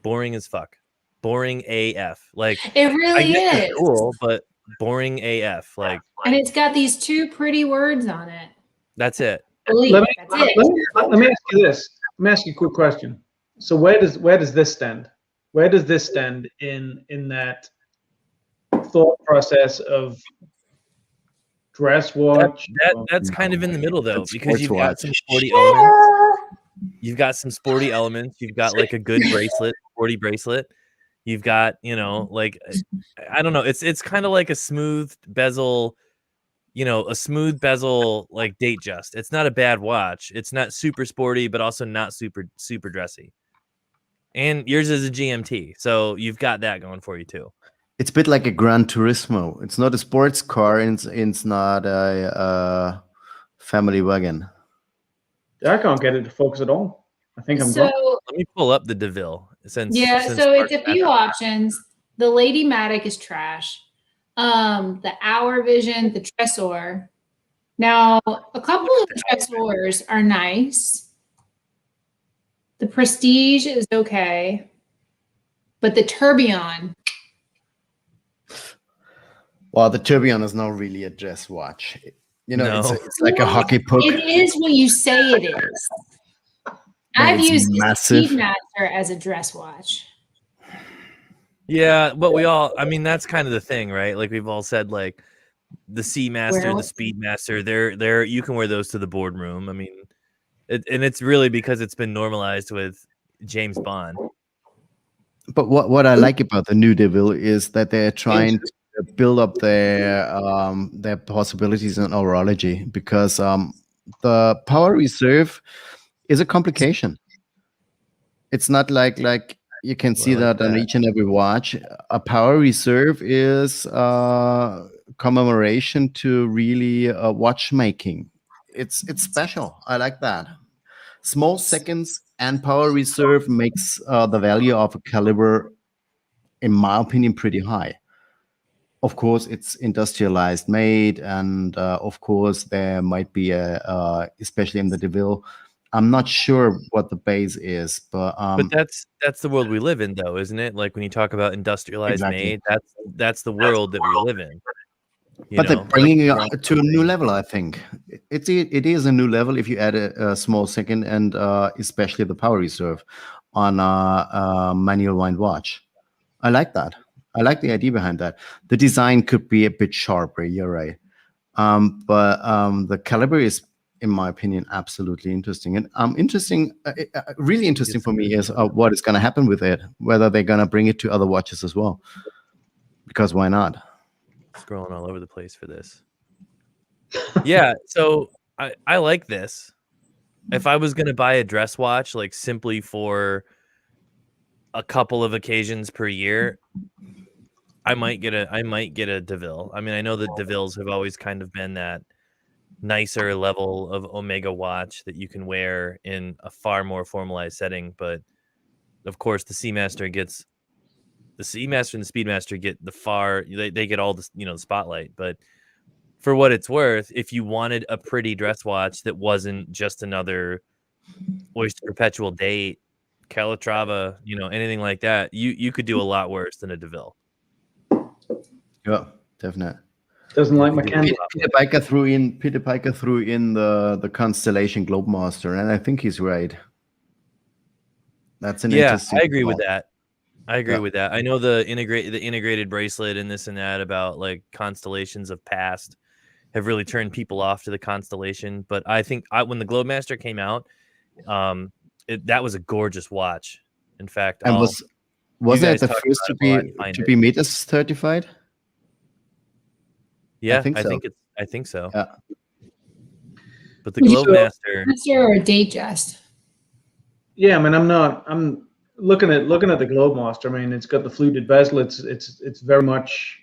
boring as fuck. Boring AF. Like it really is cool, but boring AF. Like, and it's got these two pretty words on it. That's it. Let me ask you this. Let me ask you a quick question. So where does this stand? Where does this stand in that thought process of dress watch? That's kind of in the middle though, because you've got some sporty elements. You've got some sporty elements. You've got like a good bracelet, sporty bracelet. You've got, like I don't know. It's kind of like a smooth bezel, like date just. It's not a bad watch. It's not super sporty, but also not super dressy. And yours is a GMT, so you've got that going for you too. It's a bit like a Gran Turismo. It's not a sports car, and it's not a family wagon. I can't get it to focus at all. I think I'm wrong. Let me pull up the DeVille. So it's a few options. The Lady Matic is trash. The Hour Vision, the Tresor. Now, a couple of the Tresors are nice. The Prestige is okay. But the Tourbillon. Well, the Tourbillon is not really a dress watch. No. It's like a hockey puck. It is when you say it is. I've used the Seamaster as a dress watch. Yeah, but that's kind of the thing, right? Like we've all said, like the Seamaster, the Speedmaster, they're you can wear those to the boardroom. I mean, and it's really because it's been normalized with James Bond. But what I like about the new DeVille is that they're trying to build up their possibilities in horology, because the power reserve is a complication. It's not like you can see that on each and every watch. A power reserve is commemoration to really watchmaking. It's special. I like that. Small seconds and power reserve makes the value of a caliber, in my opinion, pretty high. Of course, it's industrialized made, and of course, there might be especially in the DeVille. I'm not sure what the base is, but that's the world we live in, though, isn't it? Like when you talk about industrialized made, that's the world that we live in. But they're bringing it to a new level. I think it is a new level if you add a small second and especially the power reserve on a manual wind watch. I like that. I like the idea behind that. The design could be a bit sharper. You're right, but the caliber is, in my opinion, absolutely interesting. And really interesting for me is what is going to happen with it. Whether they're going to bring it to other watches as well, because why not? Scrolling all over the place for this. Yeah, so I like this. If I was going to buy a dress watch, like simply for a couple of occasions per year, I might get a DeVille. I mean, I know that DeVilles have always kind of been that nicer level of Omega watch that you can wear in a far more formalized setting. But of course, the Seamaster and the Speedmaster get they get all the the spotlight. But for what it's worth, if you wanted a pretty dress watch that wasn't just another Oyster Perpetual date, Calatrava, anything like that, you could do a lot worse than a DeVille. Yeah, definitely. Doesn't like my Peter candle. Piker threw in the Constellation Globemaster, and I think he's right. That's an interesting. I agree with call. that. I agree with that. I know the integrated bracelet and this and that about like constellations of past have really turned people off to the Constellation. But I think when the Globemaster came out, that was a gorgeous watch. In fact, And wasn't it the first to be Metas certified? Yeah, I think so. Yeah. But the Globemaster or a Datejust? Yeah, I mean, I'm looking at the Globemaster. I mean, it's got the fluted bezel. It's very much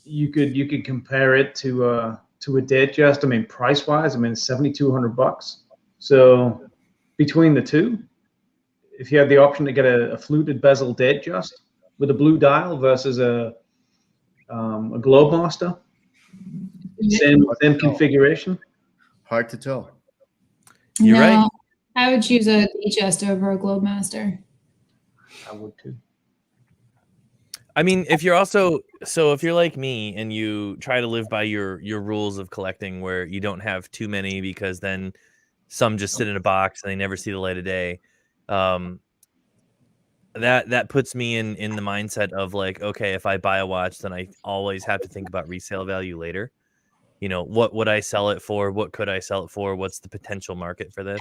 you could compare it to a Datejust. I mean, price wise, I mean, it's $7,200. So between the two, if you had the option to get a fluted bezel Datejust with a blue dial versus a Globemaster, same configuration. Hard to tell. You're right. I would choose a Datejust over a Globemaster. I would too. I mean, if you're like me and you try to live by your rules of collecting, where you don't have too many because then some just sit in a box and they never see the light of day, that puts me in the mindset of like, okay, if I buy a watch, then I always have to think about resale value later. What would I sell it for? What could I sell it for? What's the potential market for this?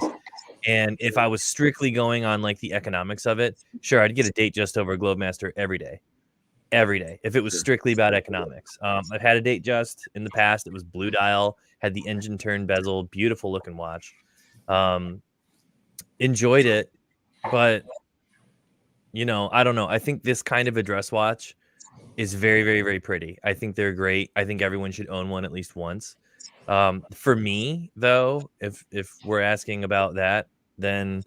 And if I was strictly going on like the economics of it, sure, I'd get a Datejust over a Globemaster every day. If it was strictly about economics. I've had a Datejust in the past. It was blue dial, had the engine turn bezel, beautiful looking watch. Enjoyed it, but I don't know. I think this kind of a dress watch is very, very, very pretty. I think they're great. I think everyone should own one at least once. For me, though, if we're asking about that, then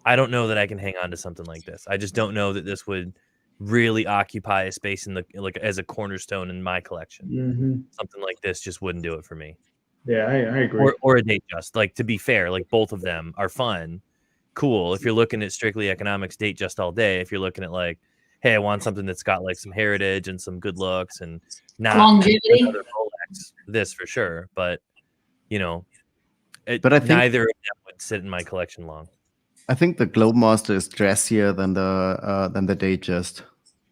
I don't know that I can hang on to something like this. I just don't know that this would really occupy a space in as a cornerstone in my collection. Mm-hmm. Something like this just wouldn't do it for me. Yeah, I agree. Or a Datejust. Like, to be fair, like both of them are fun, cool. If you're looking at strictly economics, Datejust all day. If you're looking at like, hey, I want something that's got like some heritage and some good looks and not longevity, Rolex, this for sure. But but I think neither of them would sit in my collection long. I think the Globemaster is dressier than the Datejust.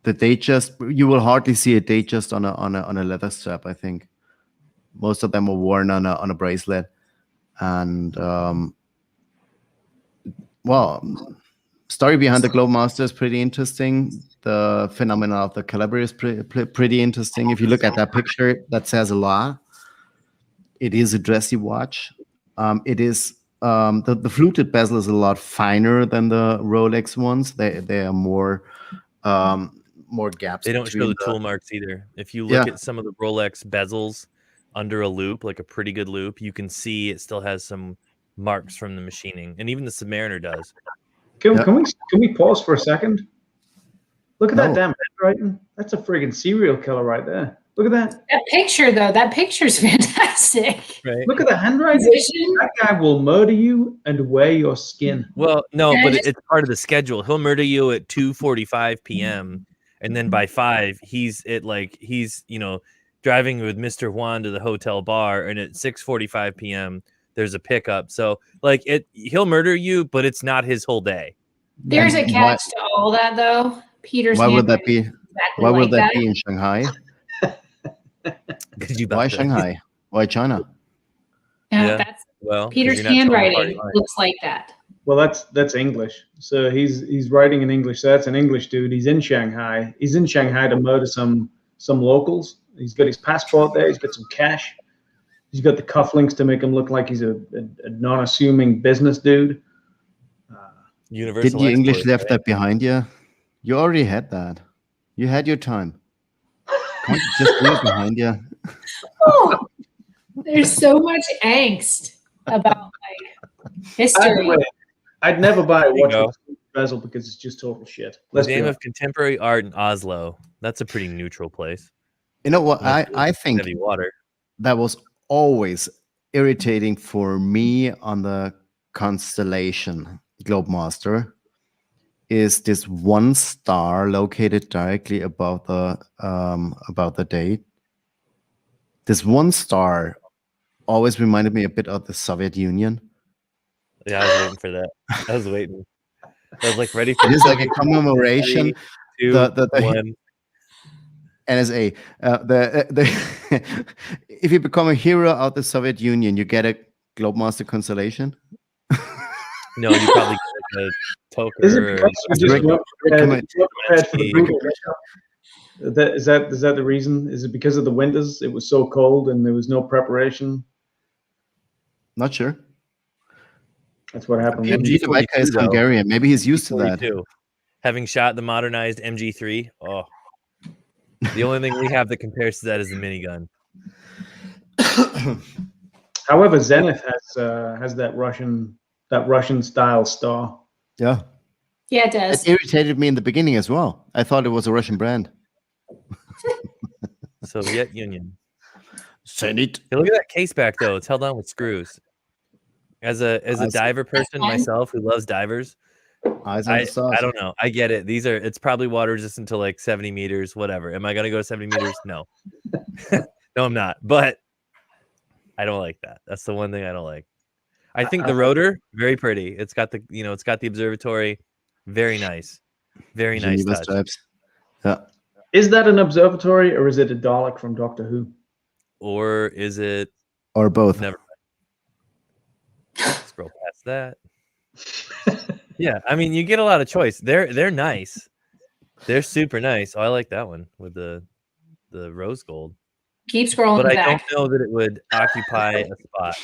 The Datejust, you will hardly see a Datejust on a leather strap. I think most of them are worn on a bracelet, and story behind the Globemaster is pretty interesting. The phenomena of the caliber is pretty interesting. If you look at that picture, that says a lot. It is a dressy watch. It is. The fluted bezel is a lot finer than the Rolex ones. They are more gaps. They don't show the tool marks either. If you look at some of the Rolex bezels under a loop, like a pretty good loop, you can see it still has some marks from the machining, and even the Submariner does. Can we pause for a second? Look at that damn handwriting. That's a friggin' serial killer right there. Look at that. That picture, though, that picture's fantastic. Right. Look at the handwriting. That guy will murder you and wear your skin. Well, no, but it's part of the schedule. He'll murder you at 2:45 p.m. and then by 5, he's driving with Mr. Juan to the hotel bar, and at 6:45 p.m. there's a pickup. So he'll murder you, but it's not his whole day. There's a catch to all that, though. Peter's. Why would that be? Why would that be in Shanghai? Why Shanghai? Why China? That's Peter's handwriting looks like that. Well, that's English. So he's writing in English. So that's an English dude. He's in Shanghai. He's in Shanghai to murder some locals. He's got his passport there. He's got some cash. He's got the cufflinks to make him look like he's a non-assuming business dude. Did you English left that behind you? You already had that. You had your time. Can't you just leave it behind you? Oh, There's so much angst about like history. I'd never buy a There you watch go. with bezel because it's just total shit. Museum Let's be of Contemporary Art in Oslo. That's a pretty neutral place. You know what? Unless I it's think heavy water. that was always irritating for me on the Constellation Globemaster is this one star located directly above the date. This one star always reminded me a bit of the Soviet Union. Yeah, I was waiting for that. I was waiting. I was like ready for It is like a 3, commemoration. 2, The 1. NSA. If you become a hero of the Soviet Union, you get a Globemaster Constellation. No, you probably get like a token Is it or because you just weren't prepared for the recommend- winter? Is that the reason? Is it because of the winters? It was so cold and there was no preparation. Not sure. That's what happened. MG Peter Becker is 42 though. Hungarian. Maybe he's used to that. 42. Having shot the modernized MG3, oh, the only thing we have that compares to that is the minigun. However, Zenith has that Russian style star. Yeah. Yeah, it does. It irritated me in the beginning as well. I thought it was a Russian brand. Soviet Union. Zenit. Hey, look at that case back though. It's held on with screws. As a diver person myself who loves divers, Eyes on the stars. I don't know. I get it. It's probably water resistant to like 70 meters, whatever. Am I gonna go to 70 meters? No. No, I'm not. But I don't like that. That's the one thing I don't like. I think the rotor, very pretty. It's got the observatory. Very nice. Very nice Geneva touch. stripes. Yeah. Is that an observatory or is it a Dalek from Doctor Who? Or is it Or both. never mind. Scroll past that. Yeah, I mean you get a lot of choice. They're nice. They're super nice. Oh, I like that one with the rose gold. Keep scrolling But I back. don't know that it would occupy a spot.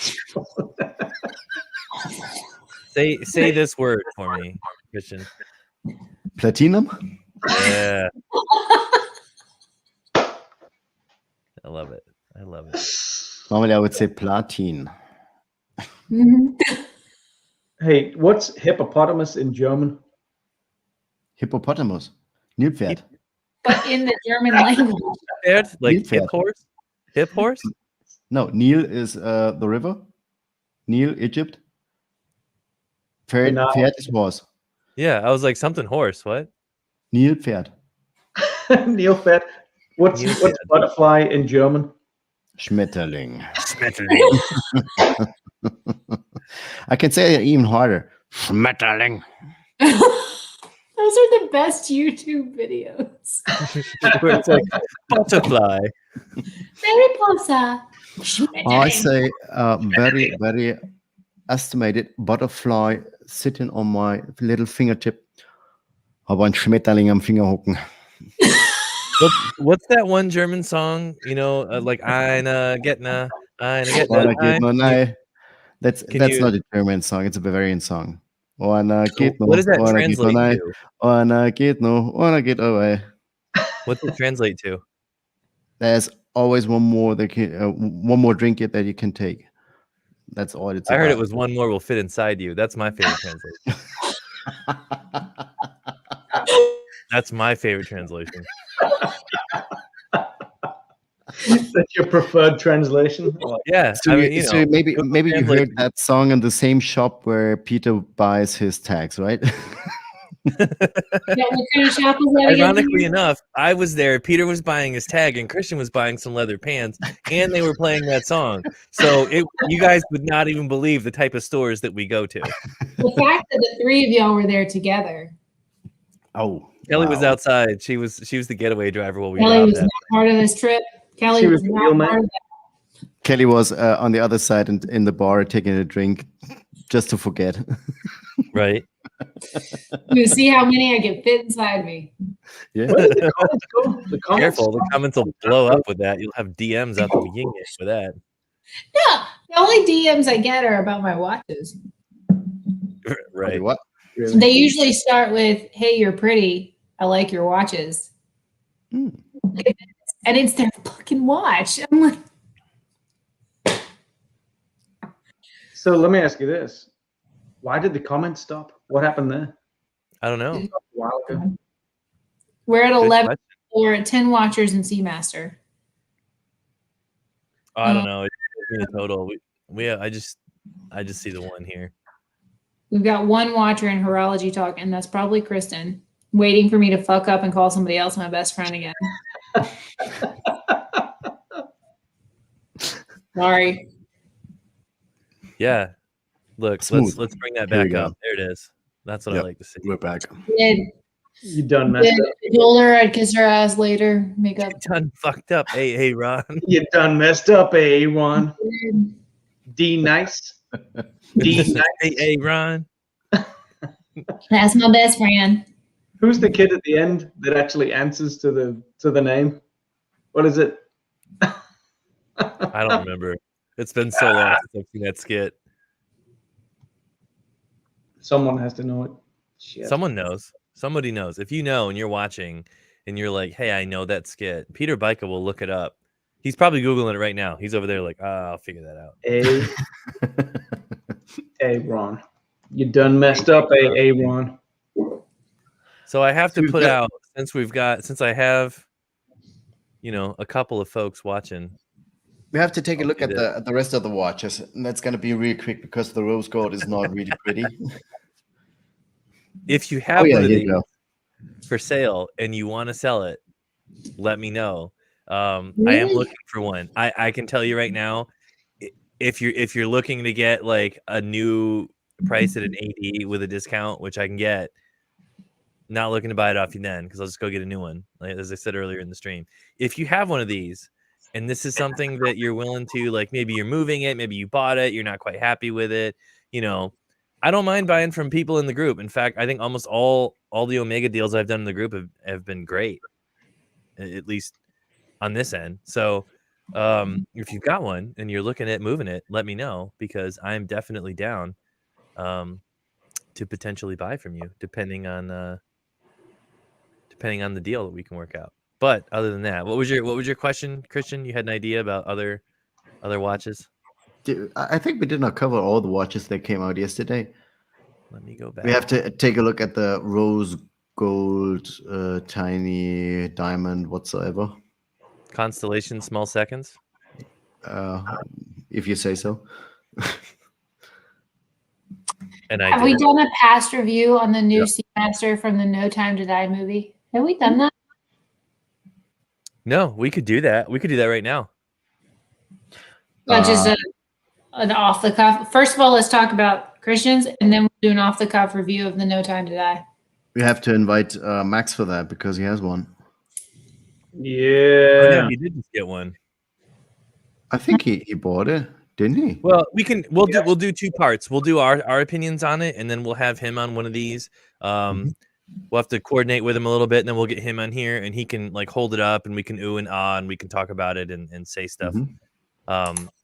Say this word for me, Christian. Platinum? Yeah. I love it. I love it. Normally I would say platin. Mhm. Hey, what's hippopotamus in German? Hippopotamus. Nilpferd. But in the German language. Pferd? Like Nilpferd. hip horse? Hip horse? No, Nil is the river. Nil, Egypt. Pferd, Genau. Pferd is horse. Yeah, I was like something horse. What? Nilpferd. Nilpferd. What's Nilpferd. butterfly in German? Schmetterling. Schmetterling. I can say it even harder. Schmetterling. Those are the best YouTube videos. Where it's like butterfly. Mariposa. I say very, very estimated butterfly sitting on my little fingertip. Aber ein Schmetterling am Finger hocken. What's that one German song? You know, like eine Getna, eine Getna. Wanna get no nein. That's you- not a German song. It's a Bavarian song. Wanna So get no. what does that Wanna get no translate nein. to? Wanna get no. Wanna get away. What's it translate to? There's always one more drink that you can take. That's all it's I heard it about. was one more will fit inside you. That's my favorite translation. That's my favorite translation. That's your preferred translation? Yeah, So, I mean, you so know, maybe Google you Translate- heard that song in the same shop where Peter buys his tags, right? Yeah, what kind of shop is that again? Ironically enough, I was there. Peter was buying his tag, and Christian was buying some leather pants, and they were playing that song. So you guys would not even believe the type of stores that we go to. The fact that the three of y'all were there together. Oh, Kelly was wow. outside. She was the getaway driver while we Kelly were was out. not part of this trip. Kelly She was was the not wheelman. part of Kelly was on the other side in the bar taking a drink just to forget. Right. that. You see how many I can fit inside me. Yeah. Where did the comments go? The comments Careful, the comments will blow up with that. You'll have DMs out the yin for that. No, the only DMs I get are about my watches. Right. What? really- They usually start with, "Hey, you're pretty. I like your watches." Hmm. And it's their fucking watch. I'm like, So let me ask you this: why did the comments stop? What happened there? I don't know. A while ago. We're at Good 11. question. We're at 10 watchers in Seamaster. I don't know. It's a total. I just see the one here. We've got one watcher in Horology Talk, and that's probably Kristen, waiting for me to fuck up and call somebody else my best friend again. Sorry. Yeah. Look, Smooth. let's bring that Here we back go. up. There it is. That's what I Yep. like to see. We're back. You done messed up. I told her I'd kiss her ass later. Make up. Done fucked up. Hey, Ron. You done messed up, Ron. D nice. D nice. Hey, Ron. That's my best friend. Who's the kid at the end that actually answers to the name? What is it? I don't remember. It's been so long since I've seen that skit. Someone has to know it. Shit. Someone knows. Somebody knows. If you know and you're watching and you're like, hey, I know that skit, Peter Bica will look it up. He's probably Googling it right now. He's over there like, I'll figure that out. Hey, Ron. You done messed up, Ron. So I have to put out, since I have, a couple of folks watching. We have to take a look at the rest of the watches, and that's going to be really quick because the rose gold is not really pretty. If you have one of these for sale and you want to sell it, let me know. I am looking for one. I can tell you right now, if you're looking to get like a new price at an AD with a discount, which I can get, not looking to buy it off you then, because I'll just go get a new one, like, as I said earlier in the stream. If you have one of these and this is something that you're willing to, like, maybe you're moving it, maybe you bought it, you're not quite happy with it, I don't mind buying from people in the group. In fact, I think almost all the Omega deals I've done in the group have been great, at least on this end. So if you've got one and you're looking at moving it, let me know, because I'm definitely down to potentially buy from you, depending on the deal that we can work out. But other than that, what was your question, Christian? You had an idea about other watches? I think we did not cover all the watches that came out yesterday. Let me go back. We have to take a look at the rose gold, tiny diamond, whatsoever. Constellation, small seconds. If you say so. And Have we done a past review on the new Seamaster from the No Time to Die movie? Have we done that? No, we could do that. We could do that right now. Just an off the cuff. First of all, let's talk about Christians, and then we'll do an off the cuff review of the No Time to Die. We have to invite Max for that because he has one. Yeah. Oh, yeah, he did just get one. I think he bought it, didn't he? Well, we'll do two parts. We'll do our opinions on it, and then we'll have him on one of these. We'll have to coordinate with him a little bit, and then we'll get him on here, and he can like hold it up, and we can ooh and ah, and we can talk about it and say stuff.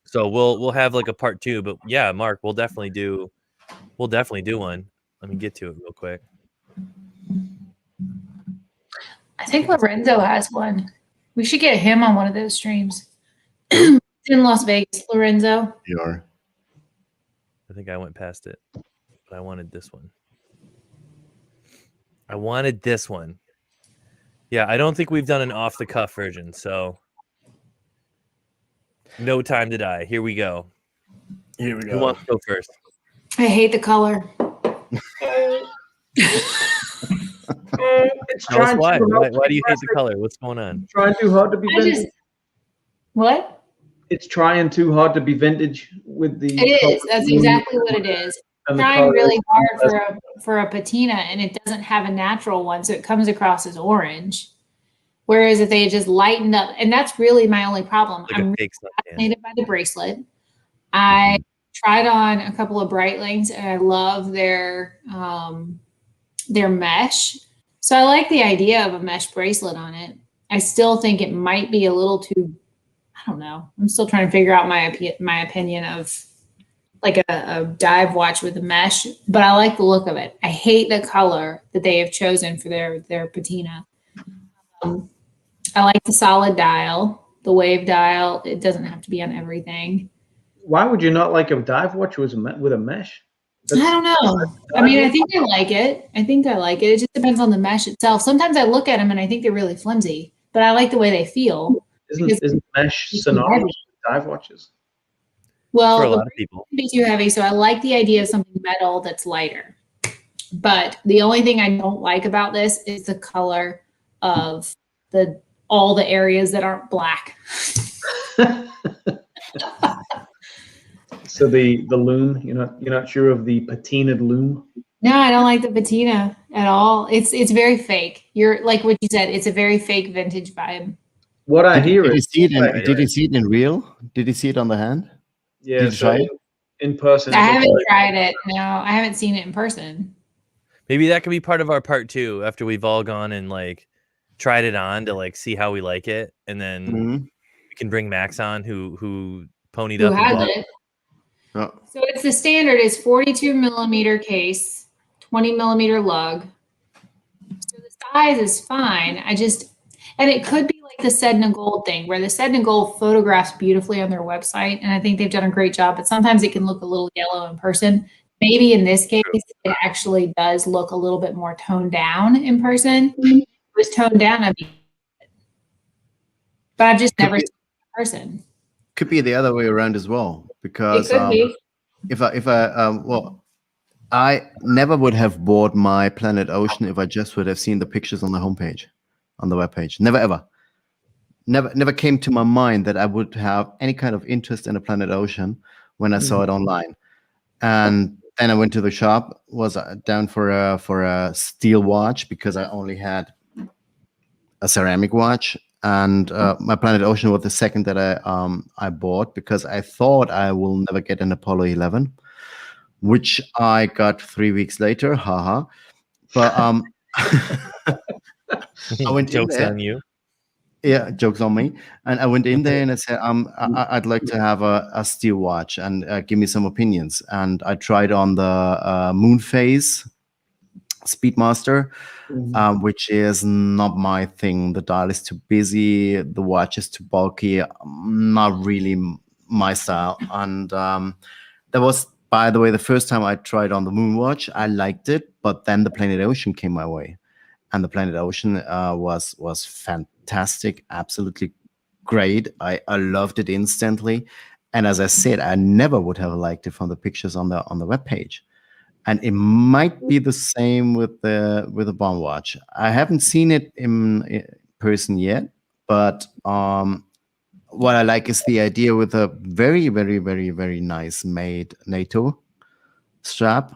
So we'll have like a part 2. But yeah, Mark, we'll definitely do one. Let me get to it real quick. I think Lorenzo has one. We should get him on one of those streams. In Las Vegas, Lorenzo. You are. I think I went past it, but I wanted this one. Yeah, I don't think we've done an off-the-cuff version, so No Time to Die. Here we go. Who wants to go first? I hate the color. Tell us why. Why do you hate the color? What's going on? Trying too hard to be vintage. What? It's trying too hard to be vintage with the. It is. That's exactly what it is. Trying really hard for a patina, and it doesn't have a natural one, so it comes across as orange. Whereas if they had just lightened up, and that's really my only problem. Like I'm really fascinated by the bracelet. I tried on a couple of Breitlings, and I love their mesh. So I like the idea of a mesh bracelet on it. I still think it might be a little too, I don't know. I'm still trying to figure out my opinion of like a dive watch with a mesh, but I like the look of it. I hate the color that they have chosen for their patina. I like the solid dial, the wave dial. It doesn't have to be on everything. Why would you not like a dive watch with a mesh? I don't know. I mean, I think I like it. It just depends on the mesh itself. Sometimes I look at them and I think they're really flimsy, but I like the way they feel. Isn't mesh synonymous with dive watches? Well, for a lot of people, it can be too heavy, so I like the idea of something metal that's lighter. But the only thing I don't like about this is the color of all the areas that aren't black. So the loom, you're not sure of the patinaed loom? No, I don't like the patina at all. It's very fake. You're like what you said. It's a very fake vintage vibe. What I hear Did you is see it in? Did you see it in real? Did you see it on the hand? yeah. Did you try it? In person? I haven't tried it. No, I haven't seen it in person. maybe that could be part of our part 2 after we've all gone and like tried it on to like see how we like it, and then we can bring Max on who ponied Who up and has bought it? Oh. So it's the standard is 42 millimeter case, 20 millimeter lug. So the size is fine. And it could be like the Sedna Gold thing, where the Sedna Gold photographs beautifully on their website, and I think they've done a great job. But sometimes it can look a little yellow in person. Maybe in this case, it actually does look a little bit more toned down in person. If it was toned down, but I've just never seen it in person. Could be the other way around as well, because It could be. I never would have bought my Planet Ocean if I just would have seen the pictures on the homepage, on the webpage. Never ever. Never came to my mind that I would have any kind of interest in a Planet Ocean when I saw it online. And then I went to the shop, was down for a steel watch because I only had a ceramic watch. And my Planet Ocean was the second that I bought because I thought I will never get an Apollo 11, which I got 3 weeks later. Haha. But I went jokes in there. on you. Yeah, jokes on me. And I went in there and I said, I'd like to have a steel watch and give me some opinions. And I tried on the Moon Phase Speedmaster, which is not my thing. The dial is too busy. The watch is too bulky. Not really my style. And that was, by the way, the first time I tried on the Moon watch. I liked it, but then the Planet Ocean came my way. And the Planet Ocean was fantastic, absolutely great. I loved it instantly. And as I said, I never would have liked it from the pictures on the webpage. And it might be the same with the Bond watch. I haven't seen it in person yet, but what I like is the idea with a very, very, very, very nice made NATO strap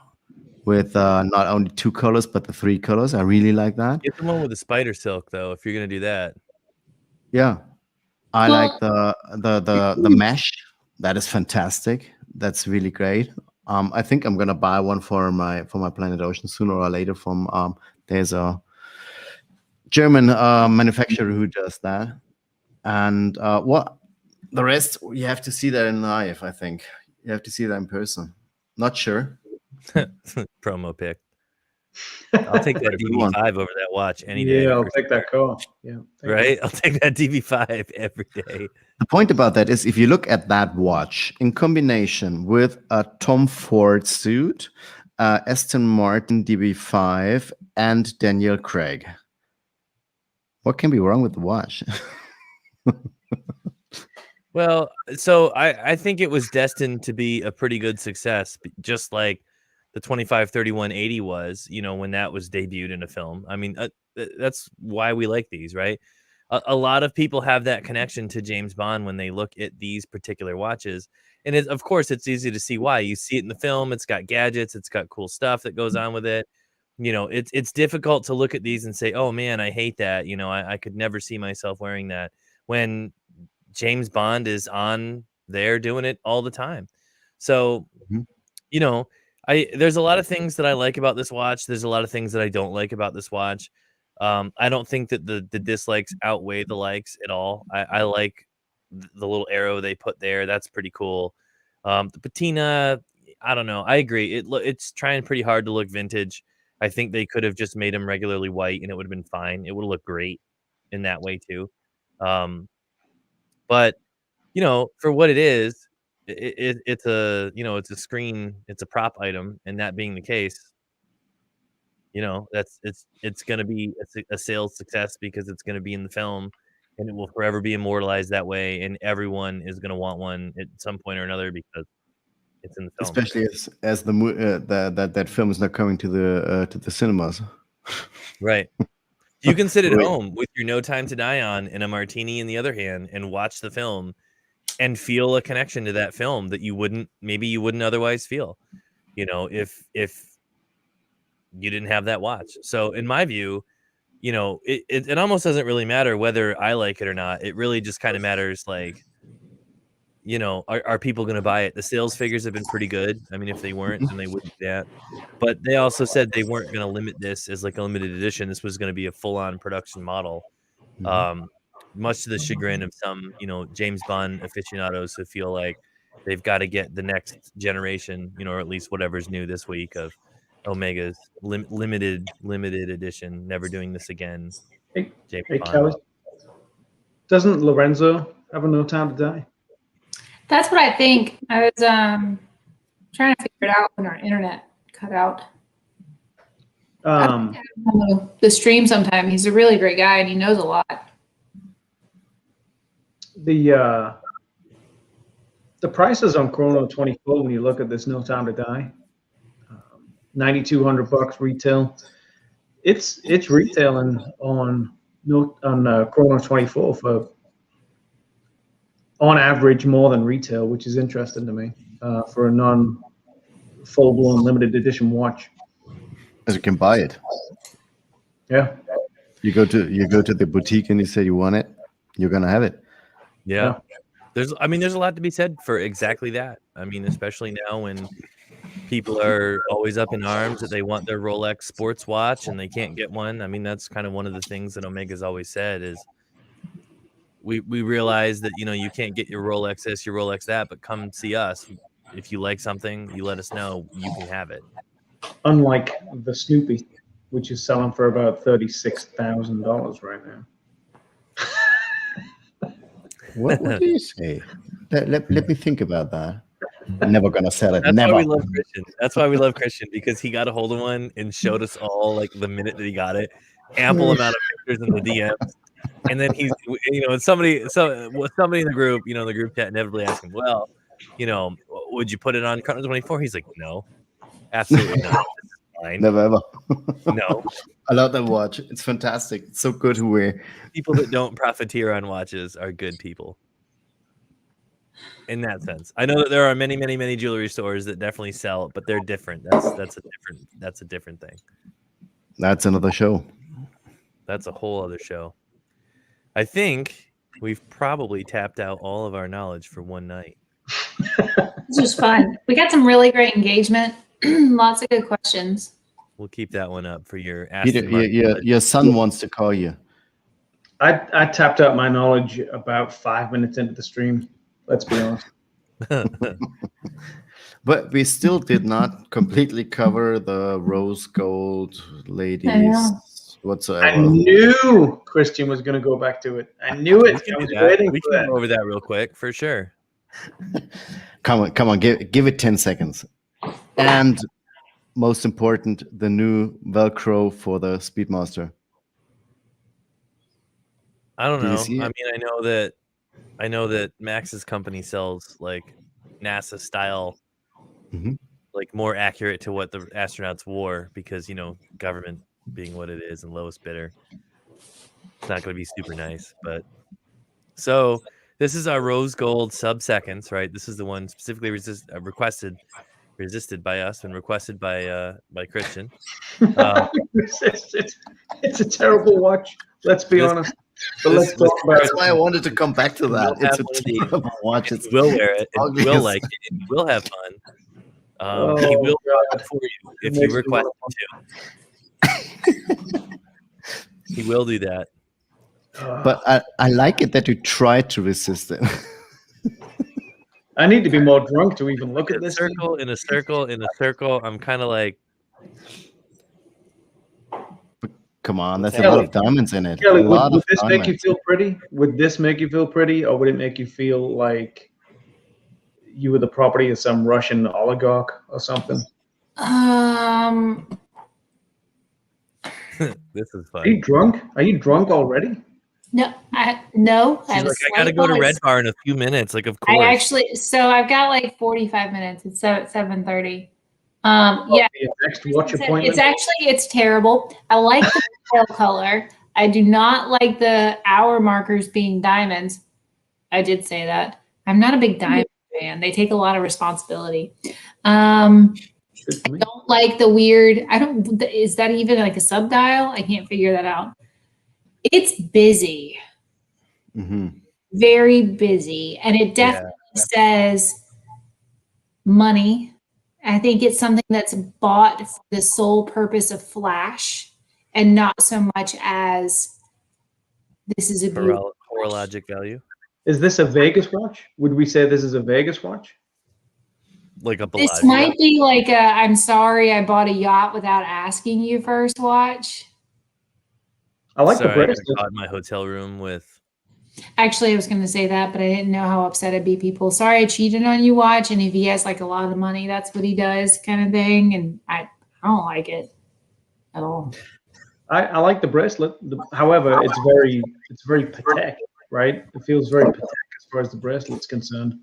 with not only 2 colors but the 3 colors. I really like that. Get the one with the spider silk though, if you're gonna do that. Yeah, I like the mesh. That is fantastic. That's really great. I think I'm gonna buy one for my Planet Ocean sooner or later. From there's a German manufacturer who does that, and what the rest you have to see that in live. I think you have to see that in person. Not sure. Promo pick. I'll take that DB5 over that watch any day. Yeah, I'll take that call. Yeah, right. I'll take that DB5 every day. The point about that is if you look at that watch in combination with a Tom Ford suit, Aston Martin DB5, and Daniel Craig, what can be wrong with the watch? Well, so I think it was destined to be a pretty good success, just like the 25-31-80 was, when that was debuted in a film. I mean, that's why we like these, right? A lot of people have that connection to James Bond when they look at these particular watches. And of course, it's easy to see why. You see it in the film. It's got gadgets. It's got cool stuff that goes on with it. It's difficult to look at these and say, oh, man, I hate that. I could never see myself wearing that when James Bond is on there doing it all the time. So, there's a lot of things that I like about this watch. There's a lot of things that I don't like about this watch. I don't think that the dislikes outweigh the likes at all. I like the little arrow they put there. That's pretty cool. The patina, I don't know. I agree. It's trying pretty hard to look vintage. I think they could have just made them regularly white and it would have been fine. It would have looked great in that way too. But for what it is, it's a it's a screen, it's a prop item, and that being the case, it's going to be a sales success because it's going to be in the film, and it will forever be immortalized that way, and everyone is going to want one at some point or another because it's in the film. Especially as that film is not coming to the cinemas. Right. You can sit at home with your No Time to Die on and a martini in the other hand and watch the film and feel a connection to that film that you wouldn't otherwise feel, if you didn't have that watch. So in my view, it almost doesn't really matter whether I like it or not. It really just kind of matters, like, are people going to buy it? The sales figures have been pretty good. I mean, if they weren't, then they wouldn't do that. But they also said they weren't going to limit this as like a limited edition. This was going to be a full-on production model. Much to the chagrin of some, James Bond aficionados who feel like they've got to get the next generation, or at least whatever's new this week of Omega's limited edition, never doing this again. Hey, James Bond. Kelly, doesn't Lorenzo have a No Time to Die? That's what I think. I was trying to figure it out when our internet cut out. The stream sometime. He's a really great guy and he knows a lot. The prices on Chrono 24 when you look at this No Time to Die, $9,200 retail. It's retailing on Chrono 24 for, on average, more than retail, which is interesting to me for a non full-blown limited edition watch. As you can buy it. Yeah. You go to the boutique and you say you want it, you're gonna have it. Yeah. There's a lot to be said for exactly that. I mean, especially now when people are always up in arms that they want their Rolex sports watch and they can't get one. I mean, that's kind of one of the things that Omega's always said is we realize that, you can't get your Rolex this, your Rolex that, but come see us. If you like something, you let us know, you can have it. Unlike the Snoopy, which is selling for about $36,000 right now. What do you say? Let me think about that. I'm never gonna sell it. That's never. why we love Christian. That's why we love Christian, because he got a hold of one and showed us all, like, the minute that he got it, ample amount of pictures in the DMs. And then he's, somebody in the group, the group chat inevitably asked him, well, would you put it on Chrono 24? He's like, no, absolutely not. Fine. Never ever. No. I love that watch. It's fantastic. It's so good to wear. People that don't profiteer on watches are good people. In that sense, I know that there are many, many, many jewelry stores that definitely sell, but they're different. That's a different thing. That's another show. That's a whole other show. I think we've probably tapped out all of our knowledge for one night. This was fun. We got some really great engagement. Lots of good questions. We'll keep that one up for your Peter, your son wants to call you. I tapped out my knowledge about 5 minutes into the stream. Let's be honest. But we still did not completely cover the rose gold ladies whatsoever. I knew Christian was going to go back to it. I knew it. I was waiting we for can that. go over that real quick for sure. Come on, give it 10 seconds. And most important, the new Velcro for the Speedmaster. I don't know. see I it? mean, I know that Max's company sells like NASA style, like more accurate to what the astronauts wore, because government being what it is and lowest bidder, it's not going to be super nice. But so this is our rose gold sub-seconds, right? This is the one specifically resisted by us and requested by Christian. It's a terrible watch. Let's be honest. But let's talk about That's why I wanted to come back to that. We'll It's have one of these. a terrible watch. It's Will wear it, and ugly will as- like it, and will have fun. He will draw it for you if you request him to. He will do that. But I like it that you tried to resist it. I need to be more drunk to even look at In a this. circle, in a circle, in a circle. I'm kind of like, Come on, that's a Kelly, lot of diamonds in it. Kelly, a lot would of this make you diamonds. feel pretty? Would this make you feel pretty, or would it make you feel like you were the property of some Russian oligarch or something? This is Are you fun. drunk? Are you drunk already? No, no. I She's have a like, I slight gotta go to buzz. Red Bar in a few minutes. Like, of I course. actually, so I've got like 45 minutes. It's 7:30. Oh, Yeah, for your next watch appointment? it's terrible. I like the pale color. I do not like the hour markers being diamonds. I did say that. I'm not a big diamond fan. They take a lot of responsibility. Good for me. Don't like the weird. I don't. Is that even like a subdial? I can't figure that out. It's busy, very busy, and it definitely says money. I think it's something that's bought for the sole purpose of flash, and not so much as this is a beautiful Horologic value. Is this a Vegas watch? Would we say this is a Vegas watch? Like a This Bellagio. might be like a I'm sorry I bought a yacht without asking you first watch. I like Sorry, the I got bracelet. caught in my hotel room with. Actually, I was going to say that, but I didn't know how upset I'd be. People, sorry I cheated on you, watch. And if he has like a lot of money, that's what he does, kind of thing. And I don't like it at all. I like the bracelet. However, it's very Patek, right? It feels very Patek as far as the bracelet's concerned.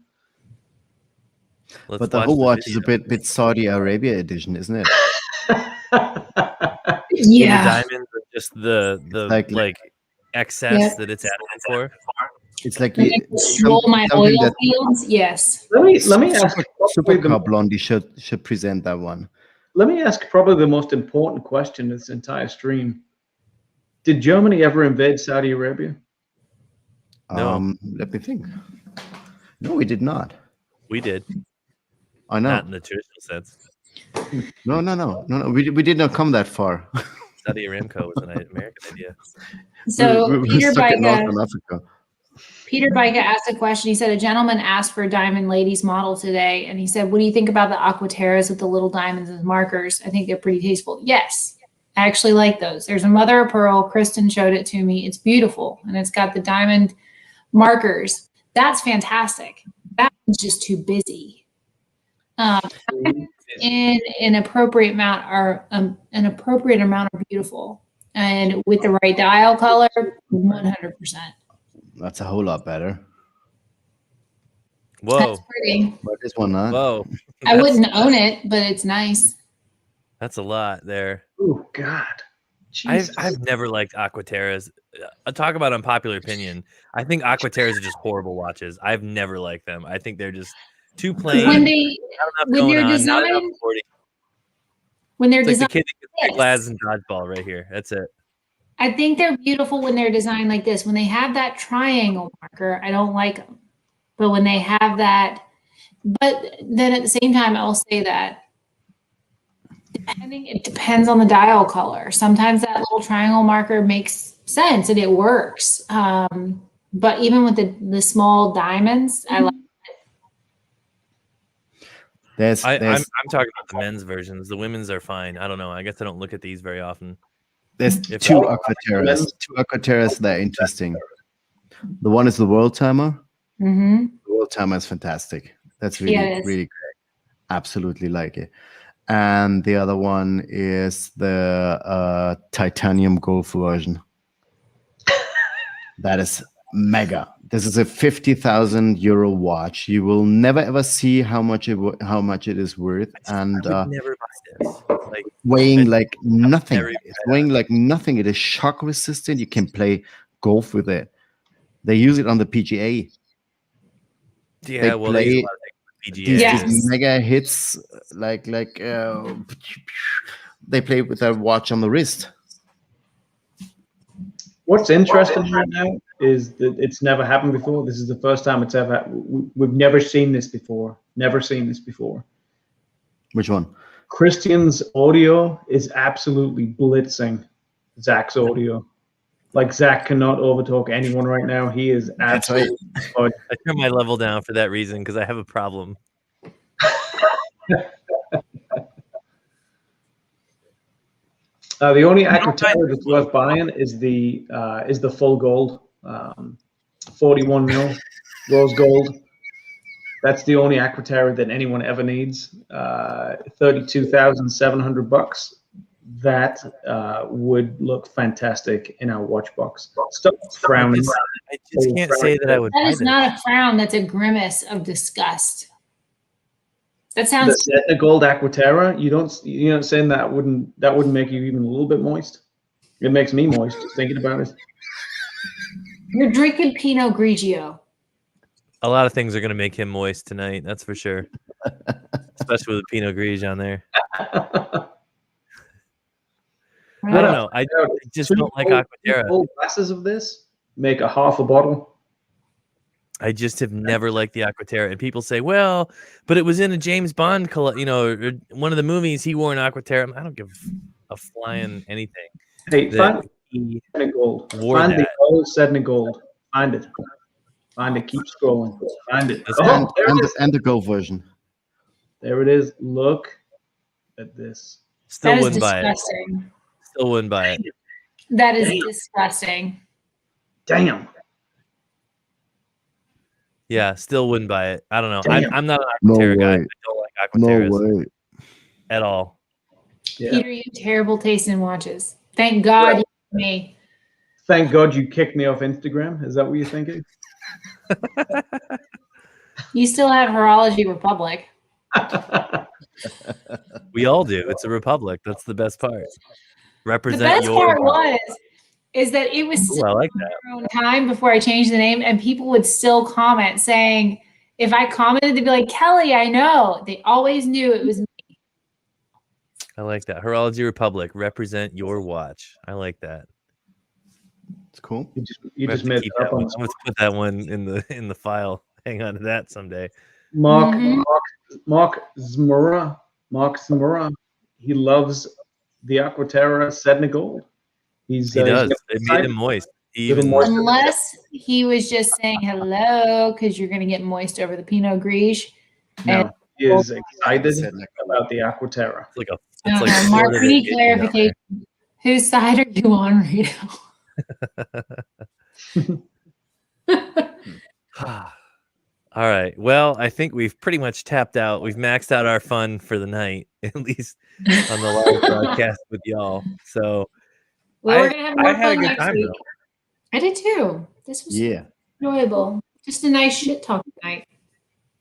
Let's But the watch whole watch video. is a bit Saudi Arabia edition, isn't it? Yeah. The diamonds are just the like excess that it's added for. It's like Control my something oil that fields. Yes. Let me ask Supercar Blondie should present that one. let me ask probably the most important question in this entire stream. Did Germany ever invade Saudi Arabia? No. Let me think. No, we did not. We did. I know. Not in the traditional sense. No. We did not come that far. Saudi Aramco was an American idea. So we're Peter stuck in Bica, Northern Africa. Peter Bica asked a question. He said, a gentleman asked for a diamond ladies model today. And he said, what do you think about the Aquaterras with the little diamonds as markers? I think they're pretty tasteful. Yes, I actually like those. There's a mother of pearl. Kristen showed it to me. It's beautiful. And it's got the diamond markers. That's fantastic. That one's just too busy. In an appropriate amount are an appropriate amount of beautiful. And with the right dial color, 100%. That's a whole lot better. Whoa. That's pretty. But this one not. Whoa. I wouldn't own it, but it's nice. That's a lot there. Oh God. Jesus. I've never liked Aquaterras. Talk about unpopular opinion. I think Aquaterras are just horrible watches. I've never liked them. I think they're just too plain. When they're designed, when they're it's like designed, the kid that gets glass and dodgeball right here. That's it. I think they're beautiful when they're designed like this. When they have that triangle marker, I don't like them. But when they have that, but then at the same time, I'll say that it depends on the dial color. Sometimes that little triangle marker makes sense and it works. But even with the small diamonds, I like. I'm talking about the men's versions. The women's are fine. I don't know. I guess I don't look at these very often. There's two Aquaterras that are interesting. The one is the World Timer. Mm-hmm. The World Timer is fantastic. That's really great. Absolutely like it. And the other one is the titanium gold version. That is mega. This is a 50,000 euro watch. You will never ever see how much it is worth, and I would never buy this. Like, weighing like nothing. It's weighing like nothing. It is shock resistant. You can play golf with it. They use it on the PGA. Yeah, they well, play they use a lot of PGA. these mega hits, like they play with their watch on the wrist. What's interesting right now is that it's never happened before. This is the first time it's ever. We've never seen this before. Never seen this before. Which one? Christian's audio is absolutely blitzing Zach's audio. Like Zach cannot overtalk anyone right now. He is absolutely. I turn my level down for that reason because I have a problem. The only Aquaterra that's worth buying is the full gold, 41 mil rose gold. That's the only Aquaterra that anyone ever needs. $32,700. That would look fantastic in our watch box. Stop frowning. I just can't say that I would That buy is this. not a frown. That's a grimace of disgust. That sounds. The gold Aquaterra. You know, saying that wouldn't make you even a little bit moist. It makes me moist just thinking about it. You're drinking Pinot Grigio. A lot of things are going to make him moist tonight. That's for sure. Especially with the Pinot Grigio on there. I don't know. I just don't like Aquaterra. Full glasses of this make a half a bottle. I just have never liked the Aquaterra. And people say, well, but it was in a James Bond, one of the movies he wore an Aquaterra. I don't give a flying anything. Hey, find the gold. Find the old Sedna gold. Find it. Find it. Keep scrolling. Find it. And the gold version. There it is. Look at this. Still That is wouldn't buy it. disgusting. Still wouldn't buy it. That is disgusting. Damn. Yeah, still wouldn't buy it. I don't know. Damn. I'm not an No Aquaterra guy. I way. don't like No Aquaterras way. at all. Yeah. Peter, you have terrible taste in watches. Thank God you gave me. Thank God you kicked me off Instagram. Is that what you're thinking? You still have Horology Republic. We all do. It's a republic. That's the best part. The Represent best your. part is that it was Ooh, still I like in that. their own time before I changed the name, and people would still comment saying, if I commented, they'd be like, Kelly, I know. They always knew it was me. I like that. Horology Republic. Represent your watch. I like that. It's cool. You I have just to made keep it that up one. on I'm going to put that one in the file. Hang on to that someday. Mark Mhm. Zmura. He loves the Aquaterra Sedna Gold. He does. It made him moist. He even Little moist. Unless he was just saying hello, because you're going to get moist over the Pinot Grigio. No, he is excited about the Aquaterra. It's like it's like Mark, Florida we need vacation down clarification. Whose side are you on right now? All right. Well, I think we've pretty much tapped out. We've maxed out our fun for the night, at least on the live broadcast with y'all. So Well, we're going to have more I had a fun good next time, week. though. I did too. This was enjoyable. Just a nice shit talk night.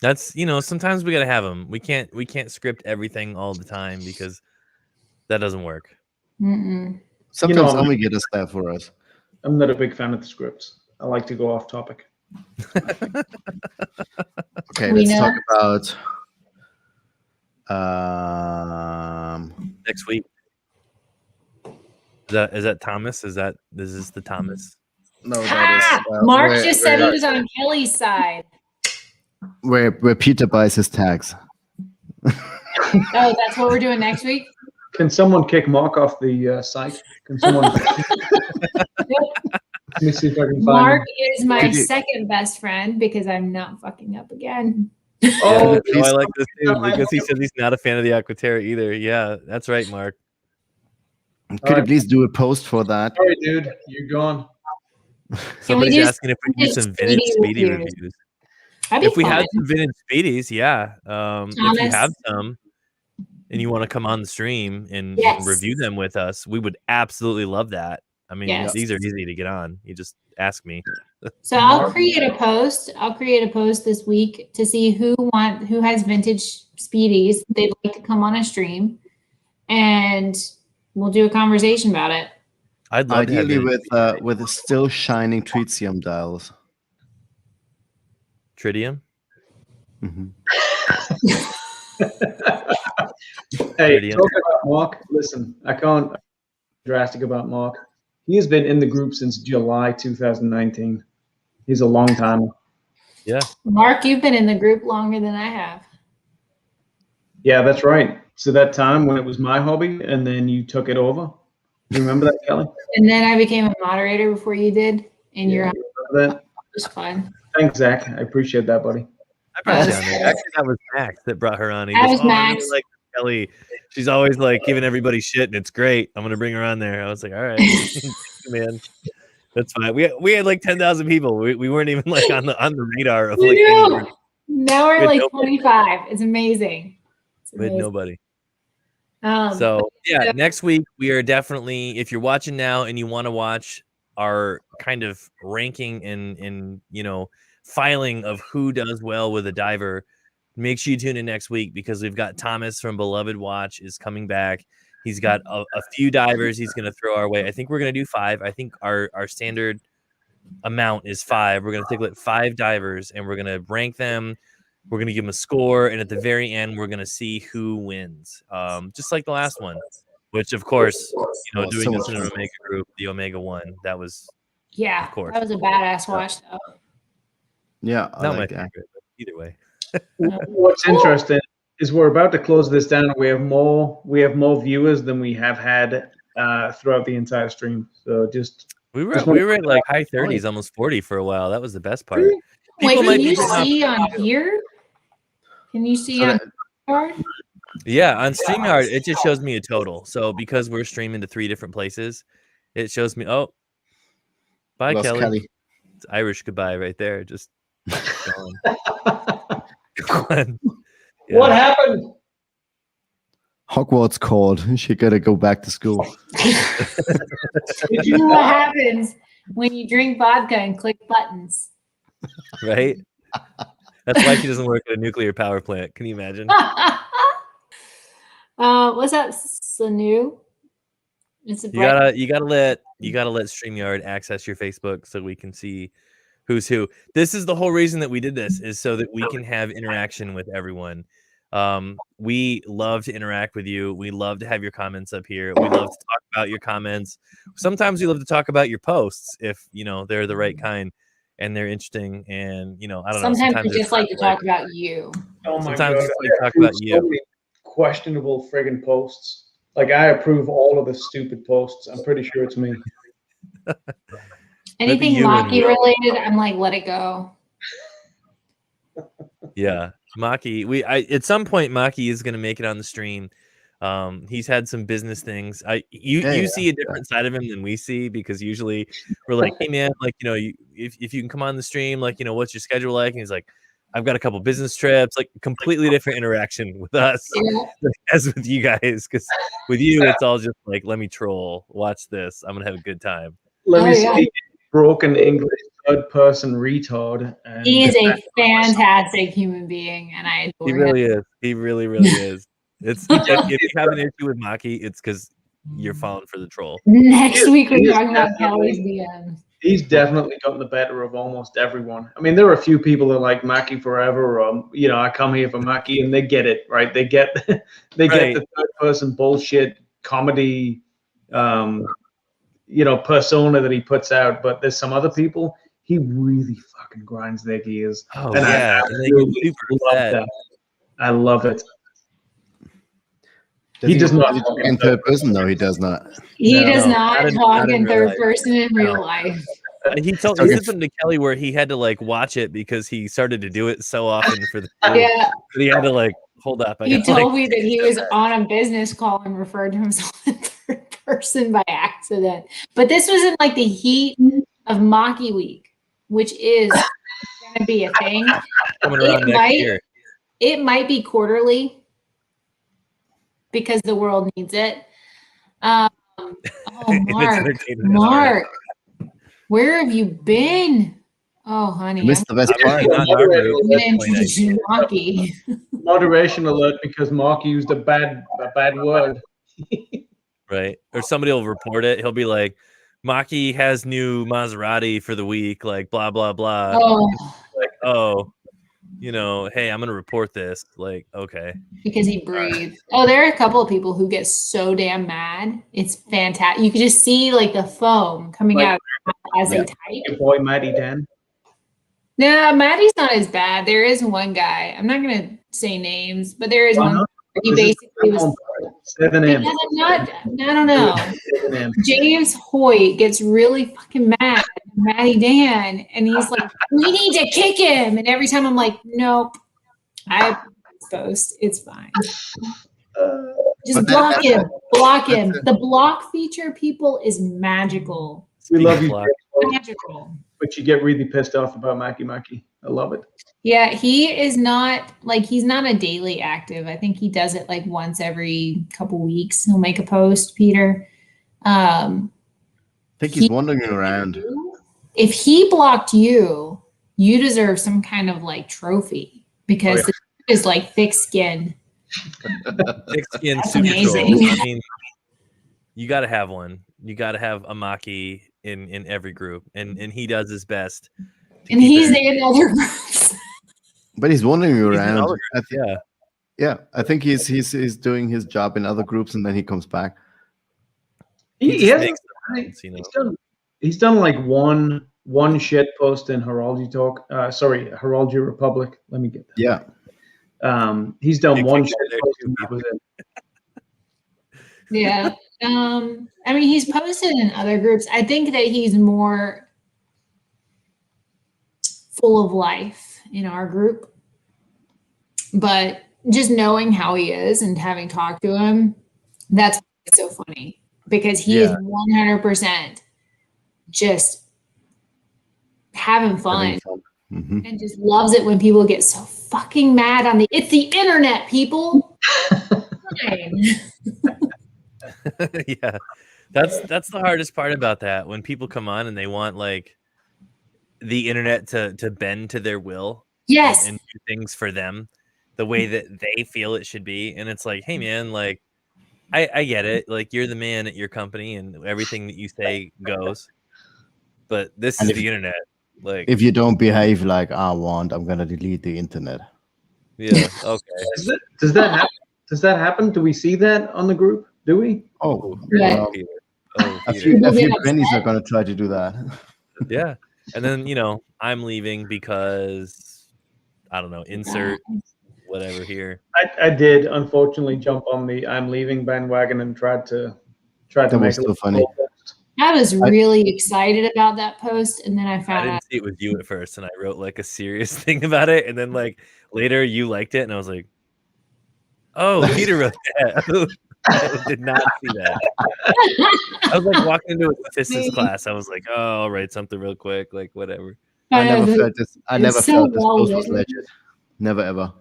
That's sometimes we gotta have them. We can't script everything all the time because that doesn't work. Mm-mm. Sometimes only get a staff for us. I'm not a big fan of the scripts. I like to go off topic. Okay, We let's know. talk about Next week. Is that Thomas? Is this the Thomas? no, Ha! that is Mark where, just said he was on Kelly's side. where Peter buys his tags. Oh, that's what we're doing next week? Can someone kick Mark off the site? Can someone? Let me see if I can find Mark him. is my Could you- second best friend because I'm not fucking up again. Oh, Yeah, I like this too because he says he's not a fan of the Aquaterra either. Yeah, that's right, Mark. Could you right. please do a post for that? sorry, dude. You're gone. Somebody's do asking if we can do some vintage Speedy reviews. That'd be If we fun. had some vintage Speedies, yeah. If you Thomas. have some and you want to come on the stream and Yes. review them with us, we would absolutely love that. I mean, Yes. these are easy to get on. You just ask me. So I'll create a post. I'll create a post this week to see who has vintage Speedies they'd like to come on a stream, and we'll do a conversation about it. I'd love Ideally to have with still shining tritium dials. Tritium. Mhm. Hey, Brilliant. talk about Mark. Listen, I can't be drastic about Mark. He has been in the group since July 2019. He's a long timer. Yeah. Mark, you've been in the group longer than I have. Yeah, that's right. So that time when it was my hobby, and then you took it over. You remember that, Kelly? And then I became a moderator before you did, and Yeah, you remember that? it was fun. Thanks, Zach. I appreciate that, buddy. I brought you Yes. on there. Actually, that was Max that brought her on. He That goes, was "Oh, I Max. really like Kelly. She's always like giving everybody shit, and it's great. I'm gonna bring her on there." I was like, "All right, man, that's fine." We had like 10,000 people. We weren't even like on the radar of like I any know. group. Now we're With like nobody. 25. It's amazing. It's With amazing. nobody. Um, So yeah, next week we are definitely, if you're watching now and you want to watch our kind of ranking and filing of who does well with a diver, make sure you tune in next week because we've got Thomas from Beloved Watch is coming back. He's got a few divers he's going to throw our way. I think we're going to do 5. I think our standard amount is 5. We're going to take 5 divers and we're going to rank them. We're going to give them a score, and at the very end, we're going to see who wins, just like the last one, which, of course, doing so this much in an fun. Omega group, the Omega one, that was, yeah, of course, that was a badass watch, though. Yeah, I not my like that. favorite, but either way. What's interesting is we're about to close this down. We have more viewers than we have had throughout the entire stream. So We were at like high 30s, almost 40 for a while. That was the best part. Wait, People can might you be getting off- see on here? Can you see So on that- card? Yeah, on StreamYard, it just shows me a total. So because we're streaming to 3 different places, it shows me. Oh, bye, lost Kelly. It's Irish goodbye right there. Just gone. Gone. Yeah. What happened? Hogwarts called. She gotta go back to school. You know what happens when you drink vodka and click buttons? Right? That's why she doesn't work at a nuclear power plant. Can you imagine? What's that? Sanu? It's a You gotta let StreamYard access your Facebook so we can see who's who. This is the whole reason that we did this, is so that we can have interaction with everyone. We love to interact with you. We love to have your comments up here. We love to talk about your comments. Sometimes we love to talk about your posts if they're the right kind and they're interesting. And I don't know. Sometimes we just like to talk about you. Oh my Sometimes God. we just like to talk about So you. many questionable friggin' posts. Like, I approve all of the stupid posts. I'm pretty sure it's me. Anything you and Maki related, I'm like, let it go. Yeah, Maki. At some point Maki is gonna make it on the stream. He's had some business things. You see a different side of him than we see, because usually we're like, hey man, like if you can come on the stream, like what's your schedule like? And he's like, I've got a couple business trips. Like, completely different interaction with us as with you guys, because with you it's all just like, let me troll, watch this, I'm gonna have a good time. Let me speak broken English third-person retard. And he is a fantastic human being, and I adore He him. really is. He really is. It's like, if you have an issue with Maki, it's because you're falling for the troll. Next week we're He is talking about definitely- Kelly's DMs. He's definitely gotten the better of almost everyone. I mean, there are a few people that like Maki forever. I come here for Maki, and they get it, right? They get the third-person bullshit comedy, persona that he puts out. But there's some other people, he really fucking grinds their gears. Oh And yeah, I and they get really super love upset. that. I love it. Does He does not talk in third person? No, he does not. He does No, not not talk in in real third life. person in real life. He said something to Kelly where he had to like watch it because he started to do it so often for the group. Yeah, But he had to like hold up. he told me that he was on a business call and referred to himself in third person by accident. But this was in like the heat of Maki Week, which is going to be a thing. coming around next year. It might be quarterly because the world needs it. Mark, where have you been? Oh, honey, You missed the best part. Not in our group. I'm going to introduce you to Maki. Moderation alert, because Mark used a bad word. Right. Or somebody will report it. He'll be like, Maki has new Maserati for the week, like blah blah blah. Oh, Like, oh, hey, I'm gonna report this. Like, okay. because he breathed. Oh, there are a couple of people who get so damn mad. It's fantastic. You can just see like the foam coming out as they type. Your boy Matty Dan. No, Maddie's not as bad. There is one guy. I'm not gonna say names, but there is one. He basically was. 7M. I don't know. 7M. James Hoyt gets really fucking mad at Maddie Dan, and he's like, "We need to kick him." And every time I'm like, "Nope, I post. It's fine. Just block him. Block him." The block feature, people, is magical. We love you. Block. Magical. But you get really pissed off about Maki Maki. I love it. Yeah, he is not like he's not a daily active. I think he does it like once every couple weeks. He'll make a post, Peter. I think he's wandering around. If he blocked you, you deserve some kind of like trophy because the dude is like thick skin. Thick skin, That's super amazing. troll. I mean, you got to have one. You got to have a Maki in every group, and he does his best. And he's in other groups. But he's wandering around. Yeah. I think he's doing his job in other groups, and then he comes back. He's done like one shit post in Heraldry Talk. Heraldry Republic. Let me get that. Yeah. He's done one shit post, and that was it. Yeah. I mean, he's posted in other groups. I think that he's more full of life in our group. But just knowing how he is and having talked to him, that's so funny because he is 100% just having fun. Mm-hmm. And just loves it when people get so fucking mad on it's the internet, people. Yeah, that's the hardest part about that, when people come on and they want like the internet to bend to their will, and do things for them the way that they feel it should be. And it's like, hey man, like I get it, like you're the man at your company and everything that you say goes, but this is the internet. Like, if you don't behave like I want, I'm gonna delete the internet. Yeah. Okay. Does that happen? Does that happen? Do we see that on the group? Do we? Oh, yeah. A few pennies are gonna try to do that. Yeah. And then, I'm leaving because I don't know, insert whatever here. I did unfortunately jump on the I'm leaving bandwagon and tried to That make was it so funny. I was really excited about that post, and then I found didn't out see it was you at first, and I wrote like a serious thing about it, and then like later you liked it, and I was like, "Oh, Peter wrote that." I did not see that. I was like walking into a statistics class. I was like, "Oh, I'll write something real quick, like whatever." I never felt this. I never so felt this well post was written. legit. Never ever.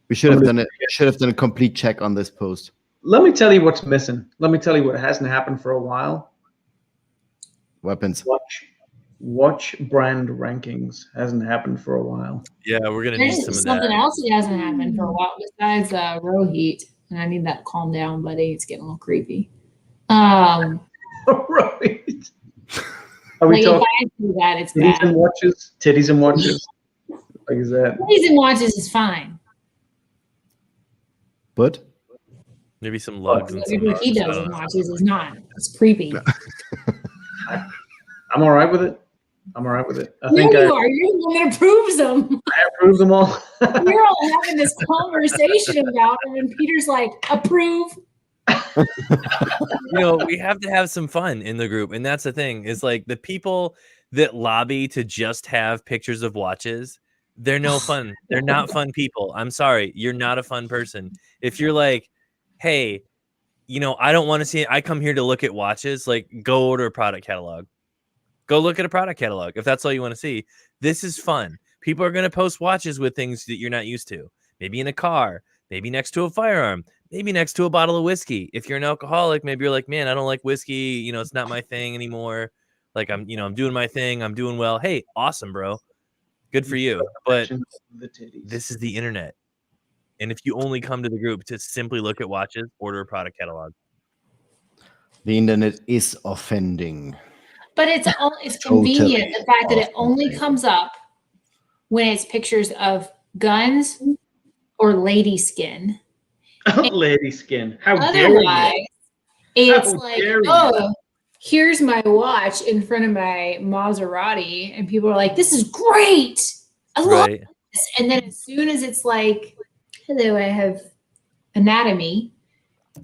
We should have done it. Should have done a complete check on this post. Let me tell you what's missing. Let me tell you what hasn't happened for a while. Weapons. Watch brand rankings hasn't happened for a while. Yeah, we're gonna need There's some of something that. else that hasn't happened for a while besides row heat, and I need that to calm down, buddy. It's getting a little creepy. Right. Are we Like if talking I do that, it's titties bad. and watches? Titties and watches. Like is that? Titties and watches is fine. But Maybe some lugs and some. Whatever he does and watches is not. It's creepy. I'm all right with it. I'm all right with it. I No, think you are. You're the one that approves them. I approve them all. We're all having this conversation about them, and Peter's like, approve. We have to have some fun in the group, and that's the thing. Is like the people that lobby to just have pictures of watches, they're no fun. They're not fun people. I'm sorry, you're not a fun person. If you're like, hey, I don't want to see it. I come here to look at watches. Like, go order a product catalog. Go look at a product catalog if that's all you want to see. This is fun. People are going to post watches with things that you're not used to. Maybe in a car, maybe next to a firearm, maybe next to a bottle of whiskey. If you're an alcoholic, maybe you're like, man, I don't like whiskey. It's not my thing anymore. Like I'm doing my thing. I'm doing well. Hey, awesome, bro. Good for you. But this is the internet. And if you only come to the group to simply look at watches, order a product catalog. the internet is offending. But it's convenient, the fact that it only comes up when it's pictures of guns or lady skin. Lady skin. How dare you? Otherwise, it's How like, dare you. oh, here's my watch in front of my Maserati, and people are like, this is great. I love Right. this. And then as soon as it's like, hello, I have anatomy.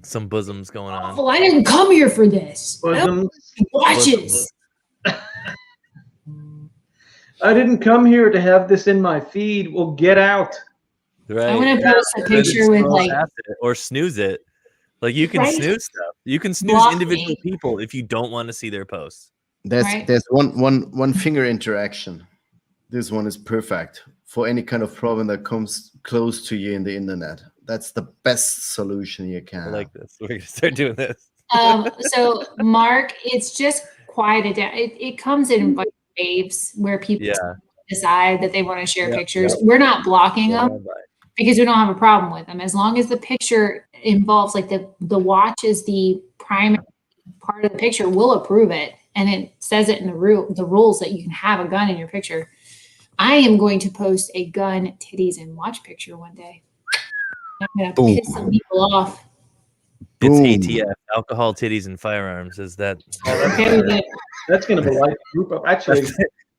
Some bosoms going on. Well, I didn't come here for this. I don't Bosoms. like watches. I didn't come here to have this in my feed. Well, get out. Right. I'm gonna post a And then picture with scroll like past it or snooze it. Like you can Right. snooze stuff. You can snooze Block individual me. people if you don't want to see their posts. There's one finger interaction. This one is perfect for any kind of problem that comes close to you in the internet. That's the best solution you can. I like this. We're gonna start doing this. So Mark, it's just quieted down. It comes in waves where people decide that they want to share pictures. We're not blocking them because we don't have a problem with them. As long as the picture involves, like the watch is the primary part of the picture, we'll approve it. And it says it in the rules that you can have a gun in your picture. I am going to post a gun, titties, and watch picture one day. I'm going to piss some people off. It's ATF, alcohol, titties, and firearms. Is that? That's going to be like a group of actually.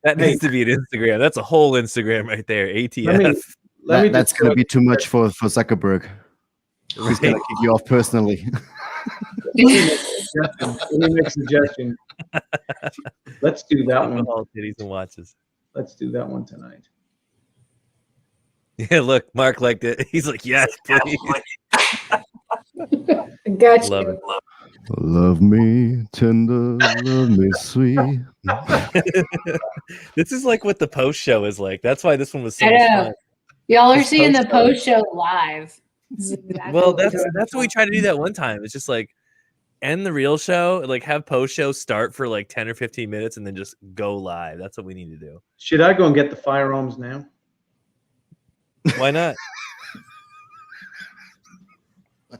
That needs to be an Instagram. That's a whole Instagram right there. ATF. That's going to be too much for Zuckerberg. He's going to kick you off personally. Let me make a suggestion. Let's do that one. Alcohol, titties, and watches. Let's do that one tonight. Yeah, look, Mark liked it. He's like, yes, please. Gotcha. Love it. Love me tender, love me sweet. This is like what the post show is like. That's why this one was so much fun. Y'all are seeing the post show live. Exactly well, that's what we tried to do that one time. It's just like end the real show, like have post show start for like 10 or 15 minutes and then just go live. That's what we need to do. Should I go and get the firearms now? Why not?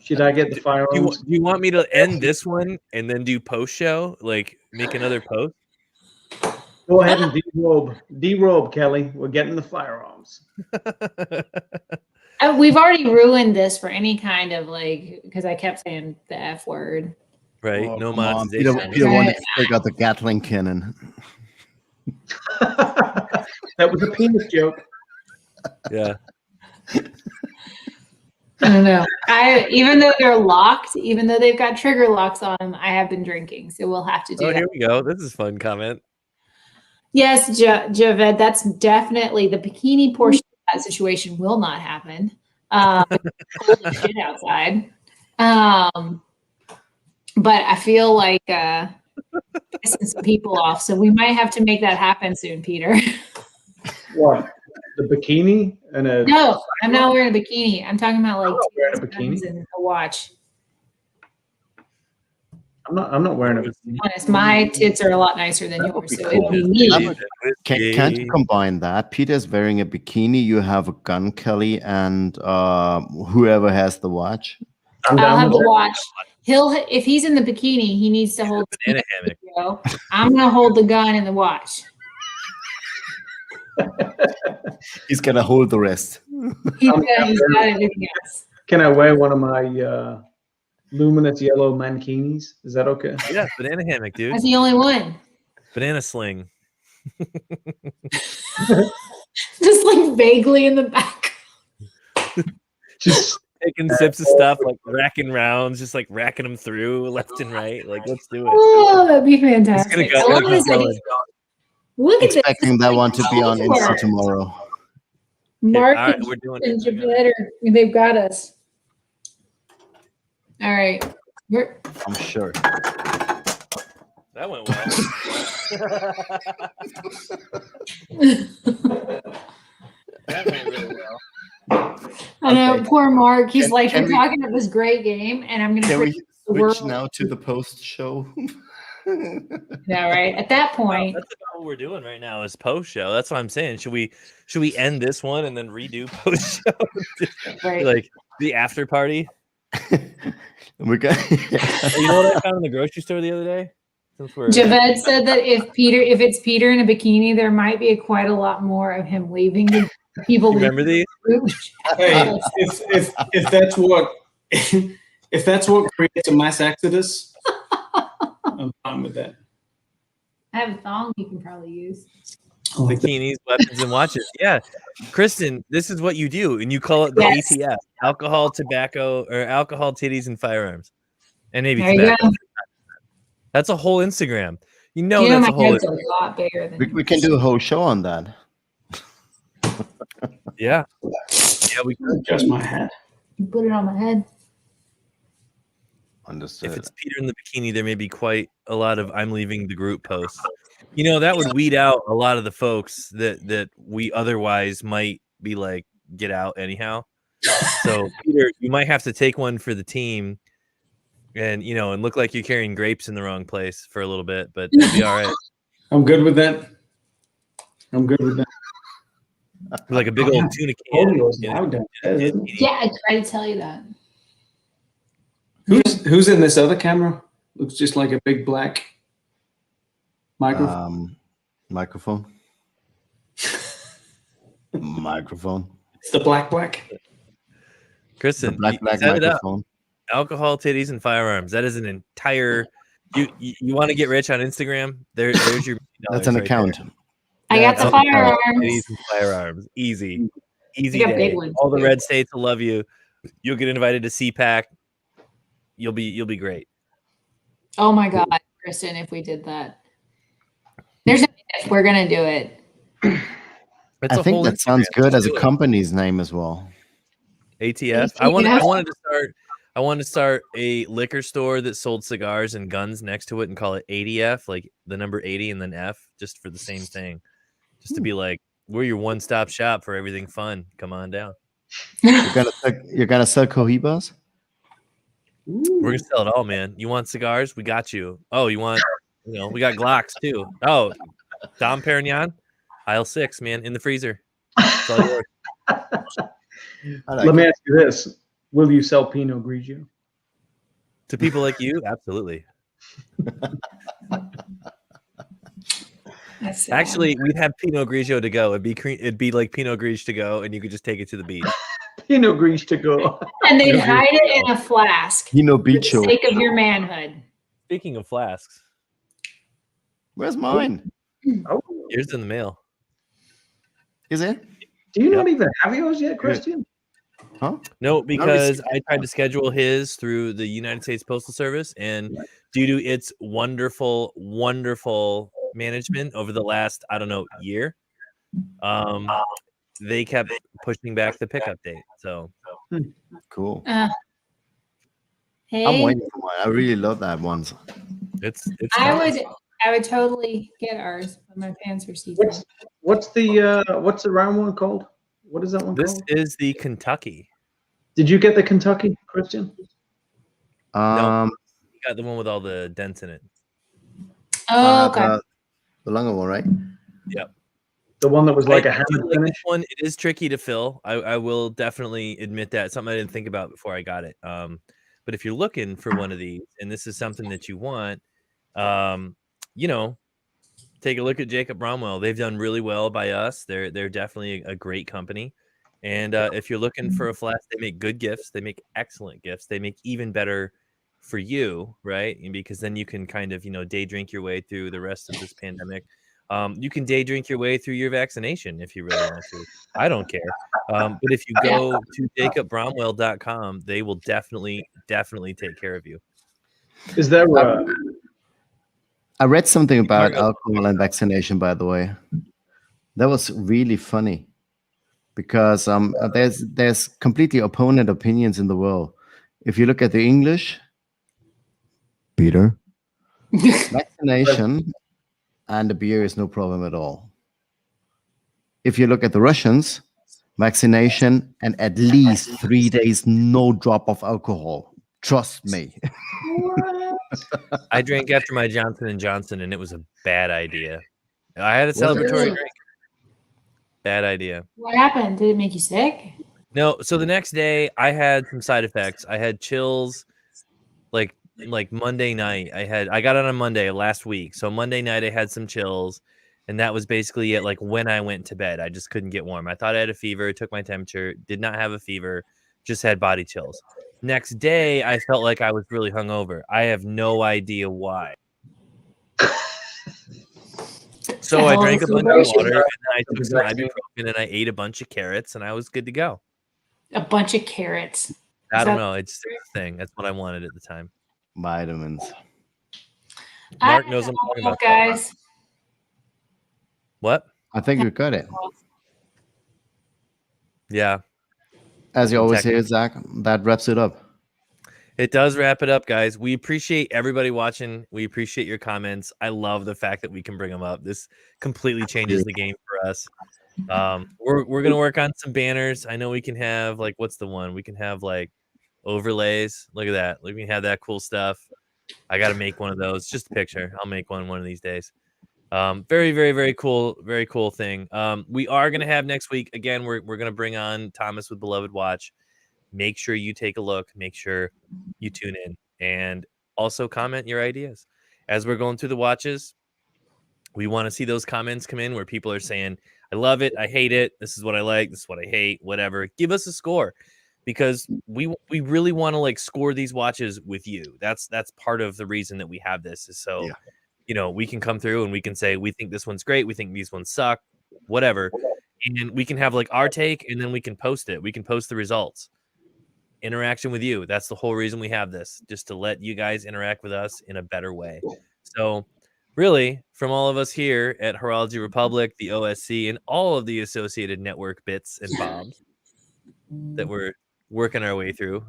Should I get the firearms? Do you want me to end this one and then do post show? Like make another post? Go ahead and derobe, Kelly. We're getting the firearms. We've already ruined this for any kind of because I kept saying the F word. Right. Oh, no monetization. monetization. You don't want to take out the Gatling cannon. That was a penis joke. Yeah. I don't know. Even though they're locked, even though they've got trigger locks on them, I have been drinking, so we'll have to do that. Here we go. This is a fun comment. Yes, Javed, that's definitely the bikini portion of that situation will not happen. Cold as shit outside. But I feel like pissing some people off, so we might have to make that happen soon, Peter. What? The bikini and a No, I'm not wearing a bikini. I'm talking about like wearing a bikini and a watch. I'm not wearing a bikini. Honest, my tits are a lot nicer than yours, so it'll be me. Can't you combine that? Peter's wearing a bikini, you have a gun, Kelly, and whoever has the watch. I'll have the watch. If he's in the bikini, he needs to hold the banana hammock. I'm gonna hold the gun and the watch. He's gonna hold the rest. He's got everything else. Can I wear one of my luminous yellow mankinis? Is that okay? Yeah, banana hammock, dude. That's the only one. Banana sling. Just like vaguely in the back. Just taking sips of stuff, like racking rounds, just like racking them through left and right. Like, let's do it. Oh, that'd be fantastic. Go, look at this. Expecting that one to be on Insta tomorrow. Mark all right, we're doing and Javed, they've got us. All right. I'm sure. That went well. That went really well. I know, poor Mark. He's we're talking about this great game, and I'm going to switch now to the post show. Yeah, right. At that point, that's about what we're doing right now is post show. That's what I'm saying. Should we end this one and then redo post show? Right. Like the after party. We got. You know what I found in the grocery store the other day? Javed said that if it's Peter in a bikini, there might be quite a lot more of him leaving the people. Remember these? Hey, if that's what creates a mass exodus, I'm fine with that. I have a thong you can probably use. Bikinis, weapons, and watches. Yeah. Kristen, this is what you do, and you call it the ATF. Alcohol, tobacco, or alcohol, titties, and firearms. And maybe tobacco. That's a whole Instagram. You know that's a whole Instagram. A lot bigger than we can do a whole show on that. Yeah. Yeah, we can. Adjust my head. You put it on my head. Understood. If it's Peter in the bikini, there may be quite a lot of "I'm leaving the group" posts. You know, that would weed out a lot of the folks that we otherwise might be like, get out anyhow. So Peter, you might have to take one for the team, and and look like you're carrying grapes in the wrong place for a little bit, but it'll be all right. I'm good with that. I'm good with that. Like a big old tuna can. Audio's loud downstairs, isn't it? Yeah, I tried to tell you that. Who's in this other camera? Looks just like a big black microphone. Microphone. Microphone. It's the black. Kristen, Black set it up. microphone. Alcohol, titties, and firearms. That is an entire. You want to get rich on Instagram? There's your. That's an account. There. I got the Alcohol, firearms. titties, and firearms. Easy I got day. big ones, All the too. red states will love you. You'll get invited to CPAC. You'll be great. Oh my God, Kristen, if we did that. There's no if we're gonna do it. It's I a think whole that sounds Instagram. good as Do a it. company's name as well. ATF. I wanted to start a liquor store that sold cigars and guns next to it and call it ADF, like the number 80 and then F, just for the same thing. Just to be like, we're your one-stop shop for everything fun. Come on down. You're gonna sell Cohibas? We're gonna sell it all, man. You want cigars? We got you. Oh, you want we got Glocks too. Oh, Dom Perignon, aisle 6, man, in the freezer. It's all yours. Let me ask you this: will you sell Pinot Grigio? To people like you, absolutely. That's sad. Actually, we'd have Pinot Grigio to go. It'd be like Pinot Grigio to go, and you could just take it to the beach. Pinot Grigio to go. And they'd Pinot hide Grigio. it in a flask Pinot for the Bicho. sake of your manhood. Speaking of flasks, Where's mine? Oh, yours in the mail. Is it? do you not even have yours yet, Christian? Huh? No, because I tried to schedule his through the United States Postal Service, and due to its wonderful, wonderful management over the last, year, they kept pushing back the pickup date. So Cool. Hey, I'm waiting for mine. I really love that one. it's I would totally get ours, but my pants are see-through. What's the round one called? What is that one this called? is the Kentucky. Did you get the Kentucky, Christian? You got the one with all the dents in it. Oh, okay. The longer one, right? Yep. The one that was like a I do hammer like finish? this one. It is tricky to fill. I will definitely admit that. It's something I didn't think about before I got it. But if you're looking for one of these, and this is something that you want, take a look at Jacob Bromwell. They've done really well by us. They're definitely a great company. And if you're looking for a flask, they make good gifts. They make excellent gifts. They make even better for you, right? And because then you can kind of, day drink your way through the rest of this pandemic. You can day drink your way through your vaccination if you really want to. I don't care. But if you go to jacobbromwell.com, they will definitely take care of you. Is there I read something about Marco. alcohol and vaccination, by the way. That was really funny because there's completely opponent opinions in the world. If you look at the English, Peter, vaccination and the beer is no problem at all. If you look at the Russians, vaccination and at least 3 days no drop of alcohol. Trust me. I drank after my Johnson & Johnson, and it was a bad idea. I had a Was it? celebratory Really? drink. Bad idea. What happened? Did it make you sick? No, so the next day I had some side effects. I had chills like Monday night. I got it on Monday last week. So Monday night I had some chills, and that was basically it. Like when I went to bed, I just couldn't get warm. I thought I had a fever, took my temperature, did not have a fever, just had body chills. Next day I felt like I was really hungover. I have no idea why. So I drank a bunch of water, and then I took some ibuprofen, and I ate a bunch of carrots, and I was good to go. A bunch of carrots. I don't that- know. It's just a thing. That's what I wanted at the time. Vitamins. Mark I knows don't I'm talking know, about that. guys. What? I think we got it. Yeah. As you always say, Zach, that wraps it up. It does wrap it up, guys. We appreciate everybody watching. We appreciate your comments. I love the fact that we can bring them up. This completely changes the game for us. We're gonna work on some banners. I know we can have like, what's the one? We can have like overlays. Look at that. We can have that cool stuff. I got to make one of those. Just a picture. I'll make one of these days. Very, very, very cool thing. We are gonna have next week again. We're gonna bring on Thomas with Beloved Watch. Make sure you take a look. Make sure you tune in and also comment your ideas as we're going through the watches. We want to see those comments come in where people are saying, I love it, I hate it, this is what I like, this is what I hate, whatever. Give us a score, because we really want to like score these watches with you. That's part of the reason that we have this, is so you know, we can come through and we can say, we think this one's great, we think these ones suck, whatever, and we can have like our take, and then we can post it. We can post the results. Interaction with you. That's the whole reason we have this, just to let you guys interact with us in a better way. So really, from all of us here at Horology Republic, the OSC, and all of the associated network bits and bobs that we're working our way through,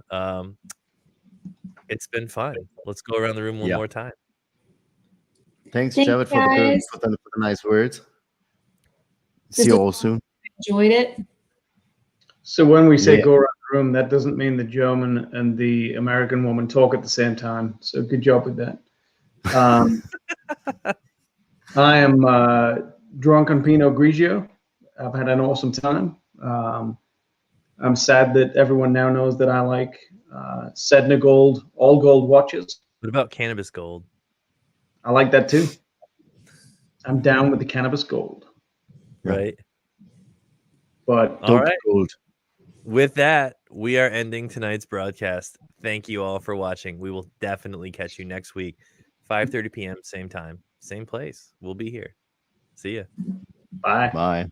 it's been fun. Let's go around the room one more time. Thanks, Thanks, Javid, guys. for the nice words. See you all soon. Enjoyed it. So when we say go around the room, that doesn't mean the German and the American woman talk at the same time. So good job with that. I am drunk on Pinot Grigio. I've had an awesome time. I'm sad that everyone now knows that I like Sedna Gold, all gold watches. What about Cannabis Gold? I like that too. I'm down with the Cannabis Gold. Right. But all right. Gold. With that, we are ending tonight's broadcast. Thank you all for watching. We will definitely catch you next week, 5:30 p.m., same time, same place. We'll be here. See ya. Bye. Bye.